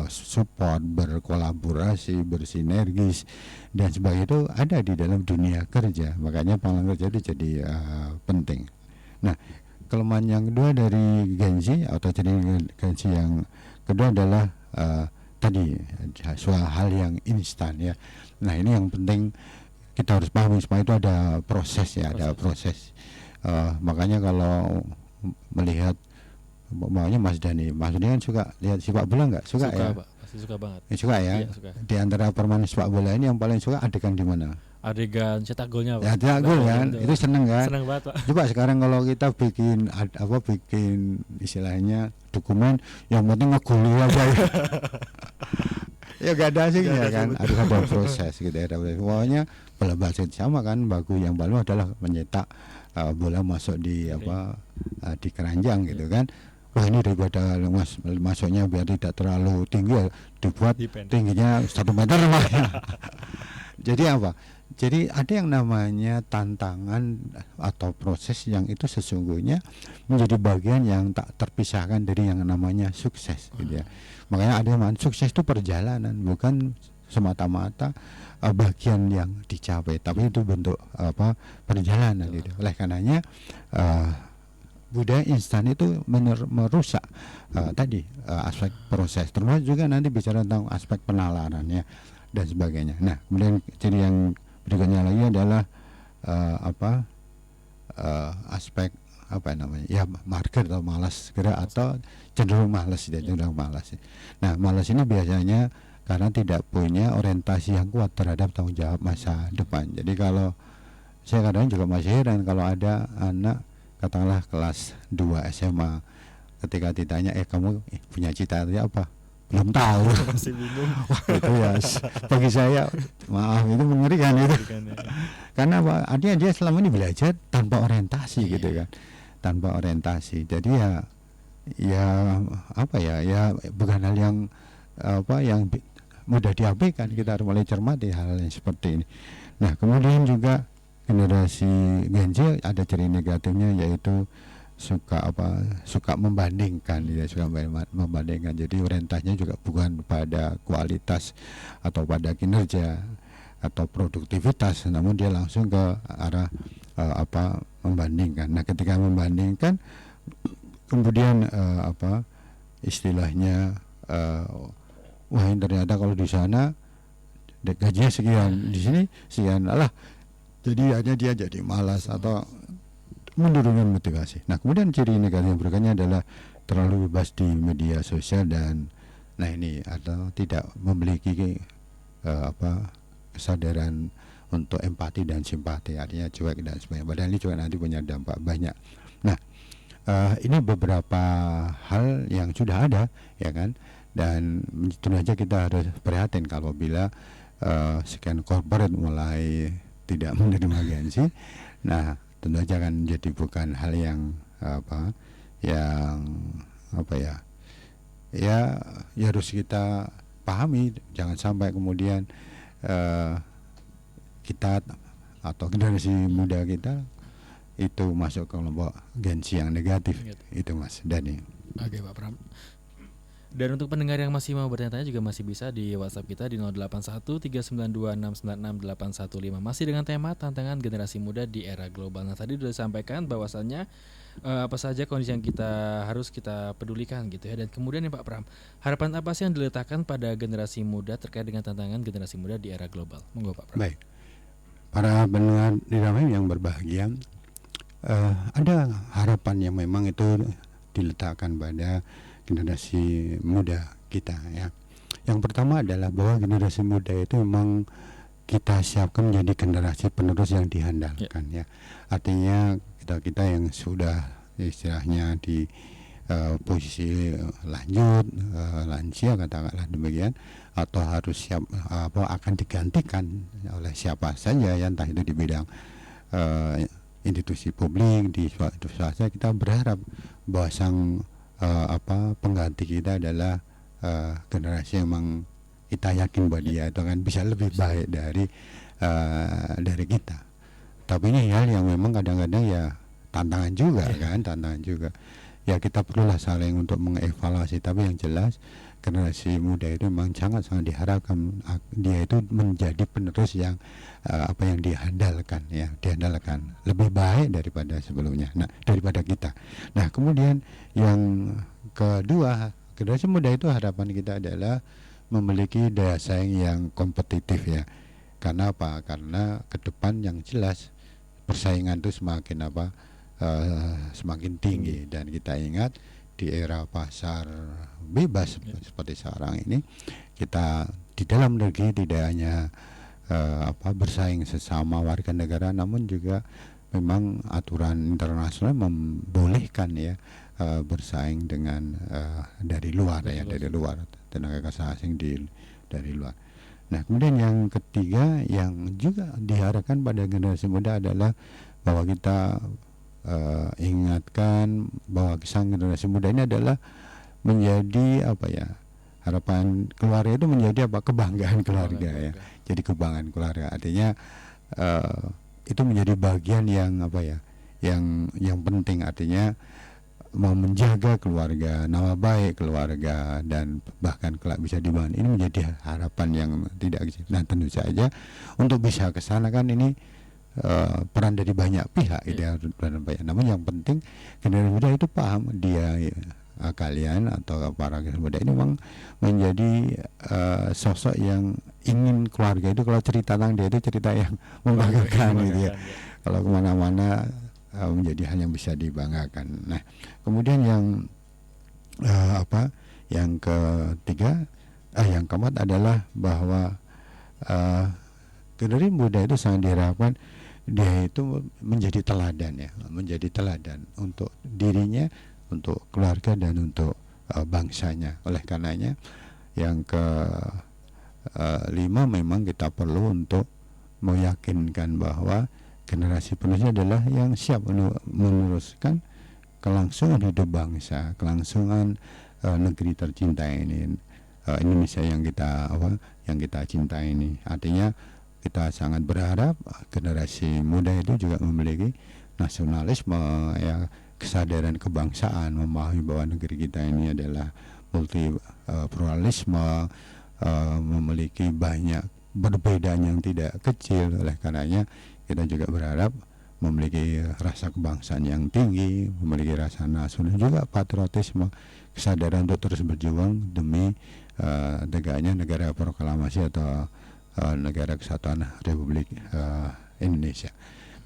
support, berkolaborasi, bersinergis dan sebagainya itu ada di dalam dunia kerja. Makanya pengalaman kerja itu jadi penting. Nah, kelemahan yang kedua dari Gen Z atau ciri Gen Z yang kedua adalah tadi soal hal yang instan ya. Nah, ini yang penting kita harus pahami supaya itu ada proses ya, ada proses. Makanya kalau melihat makanya Mas Dani kan suka lihat sepak bola nggak? Suka ya? Pak. Pasti suka banget. Suka ya? Iya, suka. Di antara permainan sepak bola ini yang paling suka adegan di mana? Adegan cetak golnya, Pak. Ya, cetak gol kan? Itu seneng kan? Seneng banget, Pak. Coba sekarang kalau kita bikin istilahnya dokumen yang penting ngegol aja. Ya gak ada hasilnya kan, harus ada proses gitu ya. Pokoknya bola basket sama kan, bagus yang paling adalah menyetak bola masuk di di keranjang gitu kan. Wah, ini daripada masuknya biar tidak terlalu tinggi ya, dibuat tingginya 1 meter. Jadi apa? Jadi ada yang namanya tantangan atau proses yang itu sesungguhnya menjadi bagian yang tak terpisahkan dari yang namanya sukses gitu ya. Makanya ada yang sukses itu perjalanan, bukan semata-mata bagian yang dicapai, tapi itu bentuk perjalanan gitu. Oleh karenanya budaya instan itu merusak aspek proses, termasuk juga nanti bicara tentang aspek penalarannya dan sebagainya. Nah, kemudian ciri yang berikutnya lagi adalah aspek marker atau malas gerak atau cenderung malas cenderung malas. Nah, malas ini biasanya karena tidak punya orientasi yang kuat terhadap tanggung jawab masa depan. Jadi kalau saya kadang juga masih heran kalau ada anak katakanlah kelas 2 SMA ketika ditanya kamu punya cita-cita apa? Belum tahu. Masih bingung. Wah, itu ya bagi saya maaf itu mengerikan itu. Karena artinya dia selama ini belajar tanpa orientasi gitu kan. Tanpa orientasi. Jadi ya bukan hal yang yang mudah diabaikan. Kita harus mulai cermati hal yang seperti ini. Nah, kemudian juga generasi Gen Z ada ciri negatifnya yaitu suka membandingkan ya, suka membandingkan. Jadi orientasinya juga bukan pada kualitas atau pada kinerja atau produktivitas, namun dia langsung ke arah membandingkan. Nah, ketika membandingkan kemudian istilahnya wah, ternyata kalau di sana gajinya sekian, di sini sekian lah. Jadi hanya dia jadi malas atau menurunkan motivasi. Nah, kemudian ciri negatif yang berikutnya adalah terlalu bebas di media sosial dan ini atau tidak memiliki kesadaran untuk empati dan simpati, artinya cuek dan sebagainya. Padahal ini juga nanti punya dampak banyak. Nah, ini beberapa hal yang sudah ada ya kan, dan tentu saja kita harus prihatin kalau bila sekian corporate mulai tidak menerima Gen Z. Nah, tentu saja kan jadi bukan hal yang harus kita pahami. Jangan sampai kemudian kita atau generasi muda kita itu masuk ke kelompok Gen Z yang negatif. Itu Mas Dani. Oke, Pak Pram. Dan untuk pendengar yang masih mau bertanya juga masih bisa di WhatsApp kita di 081392696815 masih dengan tema tantangan generasi muda di era global. Nah, tadi sudah disampaikan bahwasannya apa saja kondisi yang harus kita pedulikan gitu ya. Dan kemudian nih Pak Pram, harapan apa sih yang diletakkan pada generasi muda terkait dengan tantangan generasi muda di era global? Monggo Pak Pram. Baik. Para pendengar di Ramai yang berbahagia, ada harapan yang memang itu diletakkan pada generasi muda kita ya. Yang pertama adalah bahwa generasi muda itu memang kita siapkan menjadi generasi penerus yang diandalkan ya. Artinya kita yang sudah istilahnya di posisi lanjut, lansia katakanlah demikian, atau harus siap akan digantikan oleh siapa saja ya, entah itu di bidang institusi publik, di swasta. Kita berharap bahwa pengganti kita adalah generasi yang memang kita yakin bahwa dia itu akan bisa lebih baik dari kita. Tapi ini hal yang memang kadang-kadang ya tantangan juga kan, tantangan juga. ya kita perlulah saling untuk mengevaluasi. Tapi yang jelas generasi muda itu memang sangat diharapkan dia itu menjadi penerus yang apa yang diandalkan lebih baik daripada sebelumnya, daripada kita. Nah kemudian yang kedua, generasi muda itu harapan kita adalah memiliki daya saing yang kompetitif ya. Karena apa? Karena ke depan yang jelas persaingan itu semakin tinggi, dan kita ingat di era pasar bebas seperti sekarang ini, kita di dalam negeri tidak hanya bersaing sesama warga negara, namun juga memang aturan internasional membolehkan ya bersaing dengan dari luar tenaga kerja asing dari luar. Nah kemudian yang ketiga yang juga diharapkan pada generasi muda adalah bahwa kita ingatkan bahwa sang generasi muda ini adalah menjadi harapan keluarga itu menjadi kebanggaan keluarga ya. Jadi kebanggaan keluarga artinya itu menjadi bagian yang yang penting, artinya mau menjaga keluarga, nama baik keluarga, dan bahkan kelak bisa dibangun. Ini menjadi harapan yang tidak kecil. Nah tentu saja untuk bisa ke sana kan ini peran dari banyak pihak namun yang penting generasi muda itu paham kalian atau para generasi muda ini memang menjadi sosok yang ingin keluarga itu, kalau cerita tentang dia itu cerita yang membanggakan gitu ya. Kalau kemana-mana menjadi hal yang bisa dibanggakan. Nah kemudian yang yang ketiga yang keempat adalah bahwa generasi muda itu sangat diharapkan dia itu menjadi teladan untuk dirinya, untuk keluarga, dan untuk bangsanya. Oleh karenanya yang kelima memang kita perlu untuk meyakinkan bahwa generasi penerusnya adalah yang siap meneruskan kelangsungan hidup bangsa, kelangsungan negeri tercinta ini, Indonesia yang kita cintai ini. Artinya kita sangat berharap generasi muda itu juga memiliki nasionalisme, kesadaran kebangsaan, memahami bahwa negeri kita ini adalah multi pluralisme, memiliki banyak perbedaan yang tidak kecil. Oleh karenanya kita juga berharap memiliki rasa kebangsaan yang tinggi, memiliki rasa nasional, juga patriotisme, kesadaran untuk terus berjuang demi tegaknya negara proklamasi atau negara kesatuan Republik Indonesia.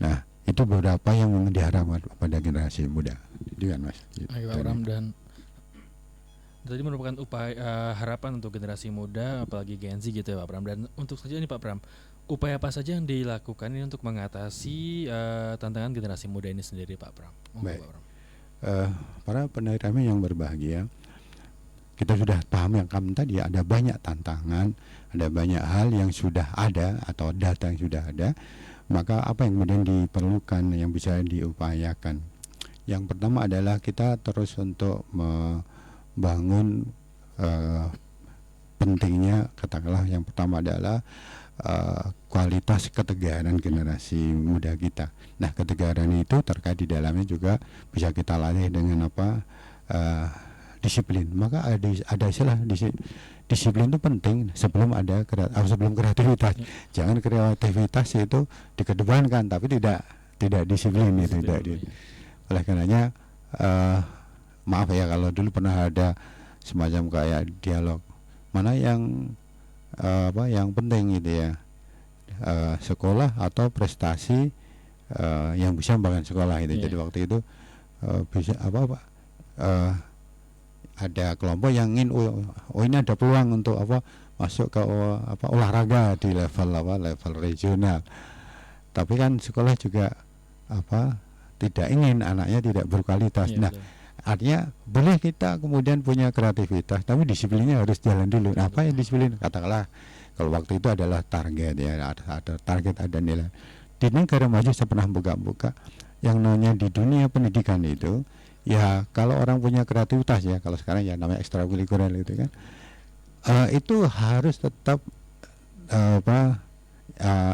Nah itu beberapa yang diharapkan pada generasi muda. Itu kan Mas. Baik Pak Pram, dan tadi merupakan upaya harapan untuk generasi muda, apalagi Gen Z gitu ya Pak Pram. Dan untuk saja ini Pak Pram, upaya apa saja yang dilakukan ini untuk mengatasi tantangan generasi muda ini sendiri Pak Pram? Baik. Pak Pram. Para pendengar kami yang berbahagia, kita sudah paham yang kami tadi, ada banyak tantangan, ada banyak hal yang sudah ada atau data yang sudah ada. Maka apa yang kemudian diperlukan yang bisa diupayakan? Yang pertama adalah kita terus untuk membangun pentingnya, katakanlah yang pertama adalah kualitas ketegaran generasi muda kita. Nah ketegaran itu terkait di dalamnya juga bisa kita latih dengan disiplin. Maka ada istilah disiplin itu penting sebelum kreativitas. Jangan kreativitas itu dikedepankan tapi tidak disiplin itu tidak. Oleh karenanya maaf ya kalau dulu pernah ada semacam kayak dialog mana yang yang penting gitu ya, sekolah atau prestasi yang bisa membangun sekolah itu. Jadi waktu itu bisa ada kelompok yang ingin ini ada peluang untuk masuk ke olahraga di level regional. Tapi kan sekolah juga tidak ingin anaknya tidak berkualitas. Nah, artinya boleh kita kemudian punya kreativitas, tapi disiplinnya harus jalan dulu. Nah, apa yang disiplin? Katakanlah kalau waktu itu adalah target ya, ada target, ada nilai. Di negara maju saya pernah buka yang namanya di dunia pendidikan itu. Ya kalau orang punya kreativitas ya, kalau sekarang ya namanya ekstrakurikuler itu kan, itu harus tetap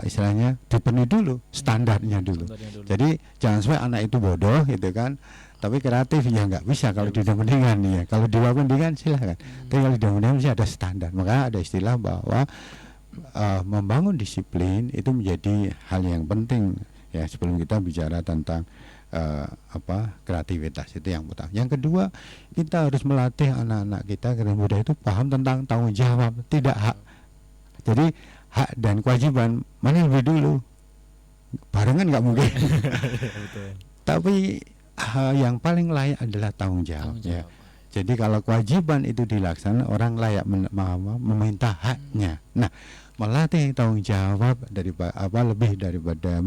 istilahnya dipenuhi dulu standarnya dulu. Jadi jangan sampai anak itu bodoh gitu kan, Tapi kreatif ya nggak bisa kalau di dalam pendidikan ya. Kalau di luar pendidikan silahkan. Tapi kalau di dalam pendidikan mesti ada standar. Maka ada istilah bahwa membangun disiplin itu menjadi hal yang penting ya sebelum kita bicara tentang kreativitas. Itu yang pertama. Yang kedua, kita harus melatih anak-anak kita generasi muda itu paham tentang tanggung jawab, tidak hak. Jadi hak dan kewajiban mana yang lebih dulu? Barengan nggak mungkin. Tapi yang paling layak adalah tanggung jawab. Ya. Jadi kalau kewajiban itu dilaksanakan, orang layak meminta haknya. Nah, melatih tanggung jawab lebih daripada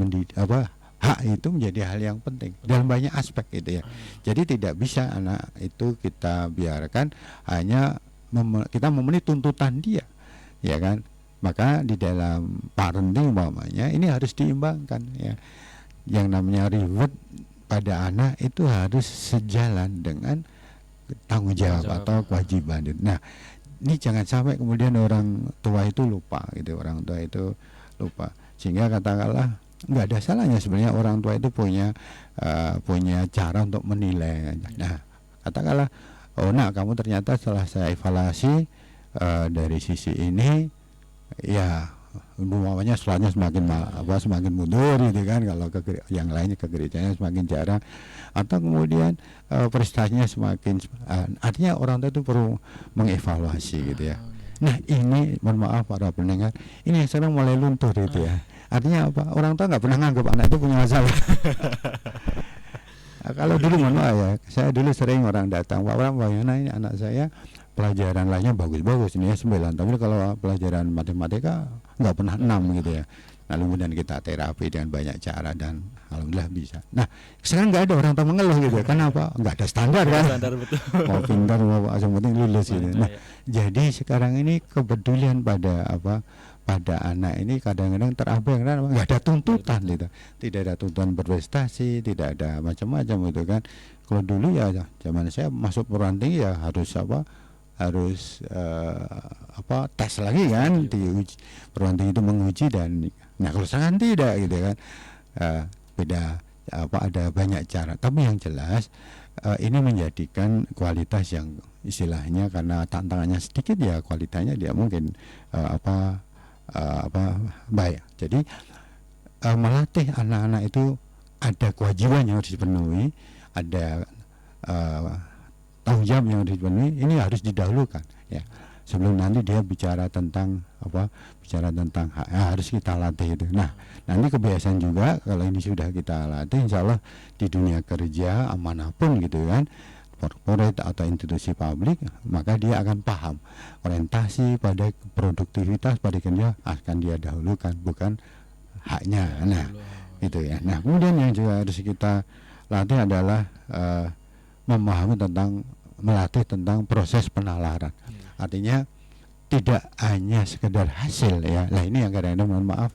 hak itu menjadi hal yang penting dalam banyak aspek gitu ya. Jadi tidak bisa anak itu kita biarkan hanya kita memenuhi tuntutan dia, ya kan? Maka di dalam parenting umpamanya ini harus diimbangkan ya. Yang namanya reward pada anak itu harus sejalan dengan tanggung jawab atau kewajiban. Nah, ini jangan sampai kemudian orang tua itu lupa gitu, sehingga katakanlah nggak ada salahnya sebenarnya orang tua itu punya cara untuk menilai. Nah, katakanlah, nak kamu ternyata setelah saya evaluasi dari sisi ini, ya umpamanya sholatnya semakin mundur gitu kan, kalau yang lainnya ke gerejanya semakin jarang, atau kemudian prestasinya semakin artinya orang tua itu perlu mengevaluasi gitu ya. Nah ini mohon maaf para pendengar, ini yang sekarang mulai luntur itu ya. Artinya apa? Orang tua nggak pernah nganggap anak itu punya masalah. Kalau dulu mohon maaf ya, saya dulu sering orang datang, Pak Pram, bagaimana ini anak saya pelajaran lainnya bagus-bagus ini ya 9, tapi kalau pelajaran matematika nggak pernah 6 gitu ya. Lalu kemudian kita terapi dengan banyak cara dan alhamdulillah bisa. Nah sekarang nggak ada orang tua mengeluh gitu ya. Kenapa? Nggak ada standar kan? Standar betul. Mau pintar mau yang penting lulus gitu. Nah jadi sekarang ini kepedulian pada anak ini kadang-kadang terabaikan karena nggak ada tuntutan gitu. Tidak ada tuntutan berprestasi, tidak ada macam-macam gitu kan. Kalau dulu ya zaman saya masuk perguruan tinggi ya harus tes lagi kan, diuji perguruan tinggi itu menguji, dan nah kalau sekarang tidak gitu kan, beda ada banyak cara, tapi yang jelas ini menjadikan kualitas yang istilahnya karena tantangannya sedikit ya kualitasnya dia mungkin baik. Jadi melatih anak-anak itu ada kewajiban yang harus dipenuhi, ada tanggung jawab yang harus dipenuhi, ini harus didahulukan ya sebelum nanti dia bicara tentang hak, harus kita latih itu. Nah nanti kebiasaan juga kalau ini sudah kita latih, insya Allah di dunia kerja amanapun gitu kan, corporate atau institusi publik, maka dia akan paham orientasi pada produktivitas pada kerja akan dia dahulukan, bukan haknya. Nah itu ya. Nah kemudian yang juga harus kita latih adalah melatih tentang proses penalaran. Artinya tidak hanya sekedar hasil ya. Nah ini yang kadang-kadang mohon maaf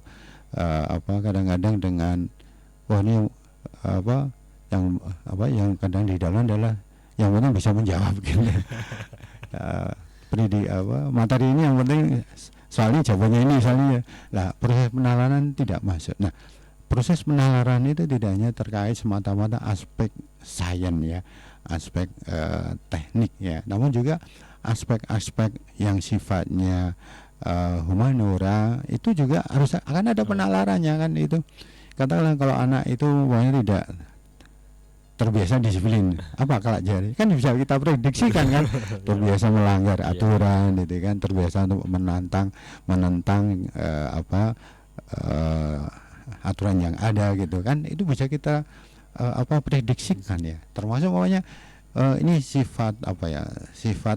kadang-kadang dengan yang kadang di dalam adalah yang penting bisa menjawab gitu. Materi ini yang penting soalnya jawabannya ini soalnya. Nah proses penalaran tidak masuk. Nah proses penalaran itu tidak hanya terkait semata-mata aspek sains ya, aspek teknik ya, namun juga aspek-aspek yang sifatnya humaniora itu juga akan ada penalarannya kan. Itu katakanlah kalau anak itu tidak terbiasa disiplin, apa kelak jari kan bisa kita prediksikan kan, terbiasa melanggar aturan gitu kan, terbiasa untuk menentang aturan yang ada gitu kan, itu bisa kita prediksikan ya. Termasuk pokoknya ini sifat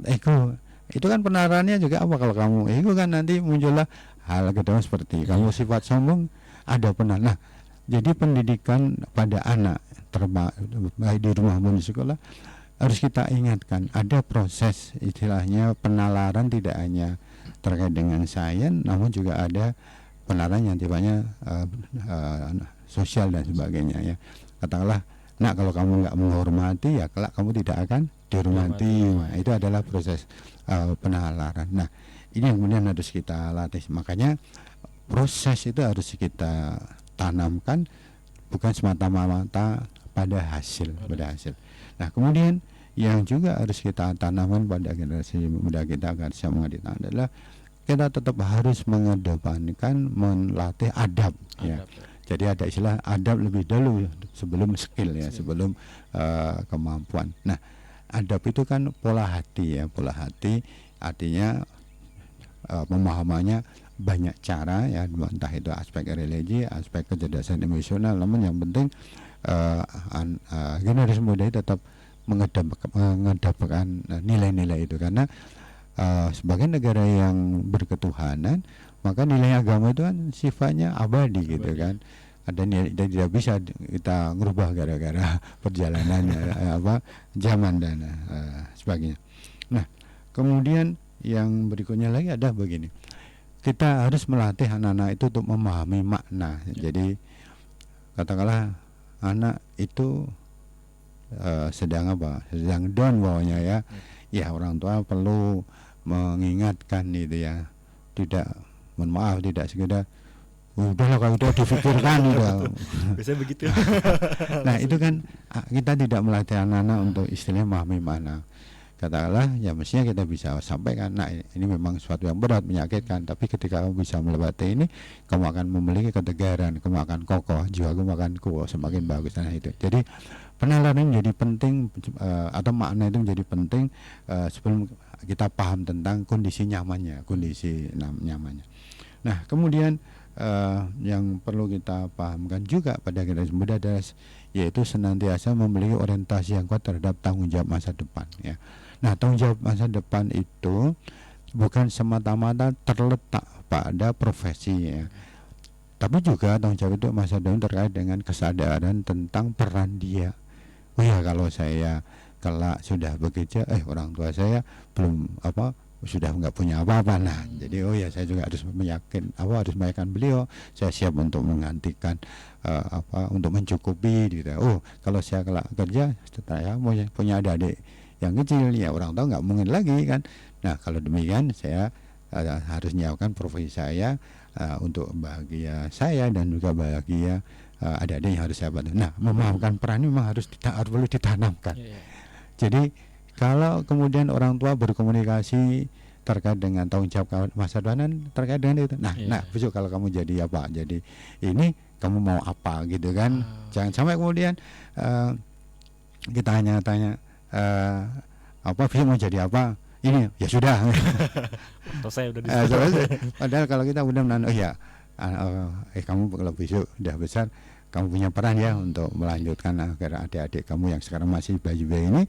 ego itu kan penalarannya juga kalau kamu ego kan nanti muncullah hal kedua seperti kamu sifat sombong ada penalaran. Nah jadi pendidikan pada anak baik di rumah maupun di sekolah harus kita ingatkan ada proses istilahnya penalaran, tidak hanya terkait dengan sains namun juga ada penalaran yang tipenya sosial dan sebagainya ya. Katakanlah, nah kalau kamu nggak menghormati ya kelak kamu tidak akan dihormati. Nah, itu adalah proses penalaran. Nah ini yang kemudian harus kita latih. Makanya proses itu harus kita tanamkan, bukan semata-mata pada hasil. Nah kemudian yang juga harus kita tanamkan pada generasi muda kita agar bisa mengerti adalah kita tetap harus mengedepankan melatih adab ya. Jadi ada istilah adab lebih dulu sebelum skill ya, sebelum kemampuan. Nah, adab itu kan pola hati ya, pola hati artinya pemahamannya banyak cara ya, entah itu aspek religi, aspek kecerdasan emosional. Namun yang penting generasi muda tetap mengedepankan nilai-nilai itu, karena sebagai negara yang berketuhanan maka nilai agama itu kan sifatnya abadi gitu kan. Ada nilai dan tidak bisa kita merubah gara-gara perjalanan zaman dan sebagainya. Nah kemudian yang berikutnya lagi ada begini, kita harus melatih anak-anak itu untuk memahami makna. Jadi katakanlah anak itu sedang down bawahnya ya, ya orang tua perlu mengingatkan itu ya, tidak, mohon maaf, tidak sekedar udahlah kalau udah difikirkan udah. Biasanya begitu. Nah itu kan kita tidak melatih anak-anak untuk istilahnya memahami mana. Katakanlah ya mestinya kita bisa sampaikan, nah ini memang sesuatu yang berat, menyakitkan, tapi ketika kamu bisa melewati ini, kamu akan memiliki ketegaran, kamu akan kokoh, jiwa kamu akan kuat, semakin bagus. Nah itu jadi penalaran menjadi penting, atau makna itu menjadi penting sebelum kita paham tentang kondisi nyamannya. Nah kemudian yang perlu kita pahamkan juga pada generasi muda adalah yaitu senantiasa memiliki orientasi yang kuat terhadap tanggung jawab masa depan ya. Nah tanggung jawab masa depan itu bukan semata-mata terletak pada profesi ya, tapi juga tanggung jawab itu masa depan terkait dengan kesadaran tentang peran dia. Oh ya, kalau saya kelak sudah bekerja, orang tua saya belum sudah nggak punya apa-apa. Nah jadi oh ya saya juga harus meyakinkan beliau, saya siap untuk menggantikan untuk mencukupi gitu. Oh kalau saya kelak kerja, saya mau punya adik-adik yang kecil ya, orang tua nggak mungkin lagi kan. Nah kalau demikian saya harus menyiapkan profesi saya untuk bahagia saya dan juga bahagia adik-adik yang harus saya bantu. Nah memahamkan peran ini memang harus perlu ditanamkan. Jadi kalau kemudian orang tua berkomunikasi terkait dengan tanggung jawab masa depan terkait dengan itu, nah besok kalau kamu jadi apa, jadi ini kamu mau apa gitu kan. Jangan sampai kemudian kita hanya tanya besok mau jadi apa, ini ya sudah Saya udah padahal kalau kita udah menanam kamu kalau besok udah besar kamu punya peran ya untuk melanjutkan agar adik-adik kamu yang sekarang masih bayi-bayi ini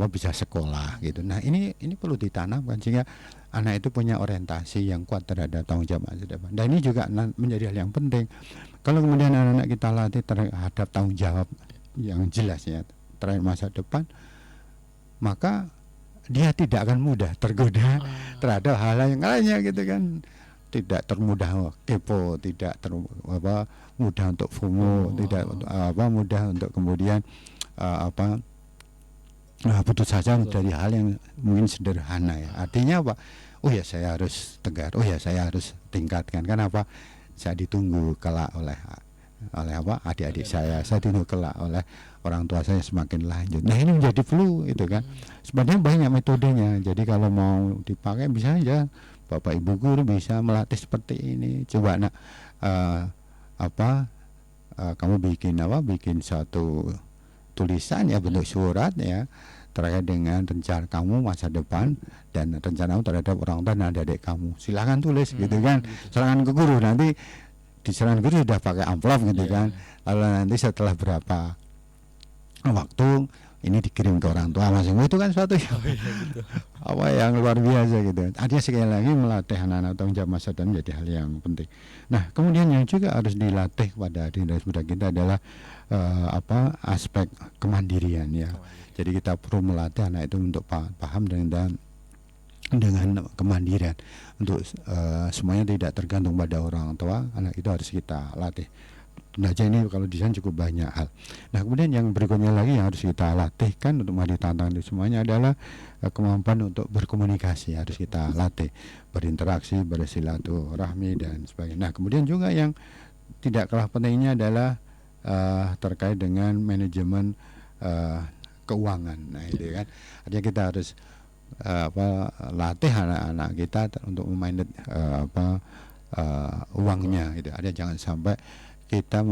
bisa sekolah gitu. Nah ini perlu ditanamkan sehingga anak itu punya orientasi yang kuat terhadap tanggung jawab masa depan. Dan ini juga menjadi hal yang penting. Kalau kemudian anak-anak kita latih terhadap tanggung jawab yang jelas ya terhadap masa depan, maka dia tidak akan mudah tergoda terhadap hal yang lainnya gitu kan. Tidak termudah kepo, tidak mudah untuk FOMO, tidak mudah untuk kemudian putus asa dari hal yang mungkin sederhana ya. Artinya apa? Oh ya saya harus tegar, oh ya saya harus tingkatkan. Kenapa? Saya ditunggu kelak oleh adik-adik saya ditunggu kelak oleh orang tua saya semakin lanjut. Nah ini menjadi perlu itu kan. Sebenarnya banyak metodenya. Jadi kalau mau dipakai bisa aja Bapak Ibu guru bisa melatih seperti ini. Coba kamu bikin satu tulisan ya, bentuk surat ya terkait dengan rencana kamu masa depan dan rencana terhadap orang tua dan adik kamu. Silakan tulis gitu kan. Silakan ke guru, nanti diserahkan guru sudah pakai amplop gitu kan. Lalu nanti setelah berapa waktu ini dikirim ke orang tua masing-masing. Itu kan suatu yang luar biasa gitu. Artinya sekali lagi melatih anak-anak tanggung jawab masa depan menjadi hal yang penting. Nah kemudian yang juga harus dilatih pada generasi muda kita adalah aspek kemandirian ya. Jadi kita perlu melatih anak itu untuk paham dengan kemandirian, untuk semuanya tidak tergantung pada orang tua. Anak itu harus kita latih. Belajar ini kalau di sana cukup banyak hal. Nah kemudian yang berikutnya lagi yang harus kita latihkan untuk menghadapi tantangan itu semuanya adalah kemampuan untuk berkomunikasi. Harus kita latih, berinteraksi, bersilaturahmi dan sebagainya. Nah kemudian juga yang tidak kalah pentingnya adalah terkait dengan manajemen keuangan. Nah itu kan, artinya kita harus latih anak-anak kita untuk memanage uangnya gitu. Ada jangan sampai kita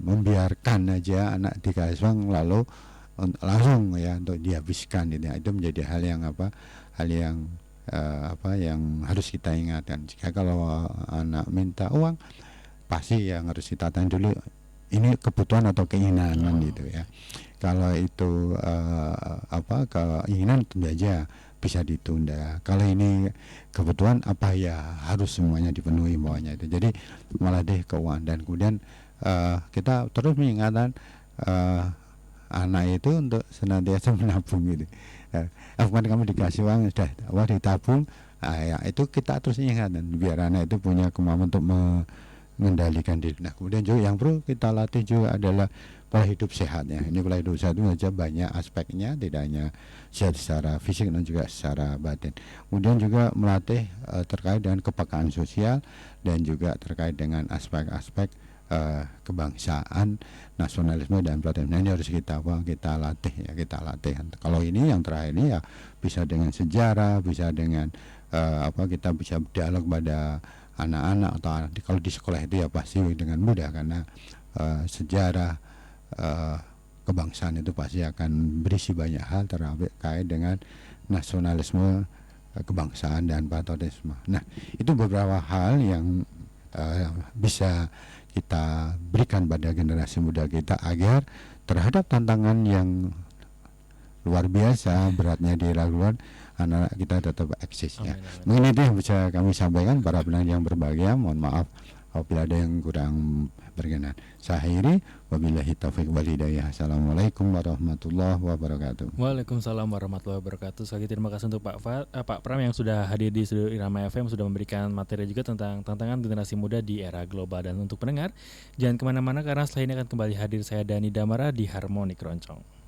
membiarkan aja anak dikasih uang lalu langsung ya untuk dihabiskan gitu. Itu menjadi hal yang yang harus kita ingatkan. Jika kalau anak minta uang, pasti yang harus kita tanya dulu ini kebutuhan atau keinginan gitu ya. Kalau itu keinginan tentu aja bisa ditunda. Kalau ini kebutuhan apa ya harus semuanya dipenuhi bawahnya itu. Jadi malah deh keuangan, dan kemudian kita terus mengingatkan anak itu untuk senantiasa menabung gitu. Bukan kamu dikasih uang sudah ditabung, ya itu kita terus ingatkan biar anak itu punya kemampuan untuk mengendalikan diri. Nah kemudian juga yang perlu kita latih juga adalah pola hidup sehat ya. Ini pola hidup sehat itu saja banyak aspeknya, tidak hanya sehat secara fisik dan juga secara batin. Kemudian juga melatih terkait dengan kepekaan sosial dan juga terkait dengan aspek-aspek kebangsaan, nasionalisme dan patriotisme. Ini harus kita latih ya, kita latih. Kalau ini yang terakhir ini ya bisa dengan sejarah, bisa dengan kita bisa dialog pada anak-anak, atau kalau di sekolah itu ya pasti dengan mudah karena sejarah kebangsaan itu pasti akan berisi banyak hal terkait dengan nasionalisme, kebangsaan dan patriotisme. Nah itu beberapa hal yang bisa kita berikan pada generasi muda kita agar terhadap tantangan yang luar biasa beratnya diragukan, anak kita tetap eksis ya. Mungkin itu yang bisa kami sampaikan para pendengar yang berbahagia. Mohon maaf apabila ada yang kurang berkenan. Saya akhiri, wabillahi taufiq wal hidayah. Assalamualaikum warahmatullahi wabarakatuh. Waalaikumsalam warahmatullahi wabarakatuh. Sekali terima kasih untuk Pak Pram yang sudah hadir di studio Irama FM, sudah memberikan materi juga tentang tantangan generasi muda di era global. Dan untuk pendengar, jangan kemana-mana karena setelah ini akan kembali hadir saya Dani Damara di Harmoni Keroncong.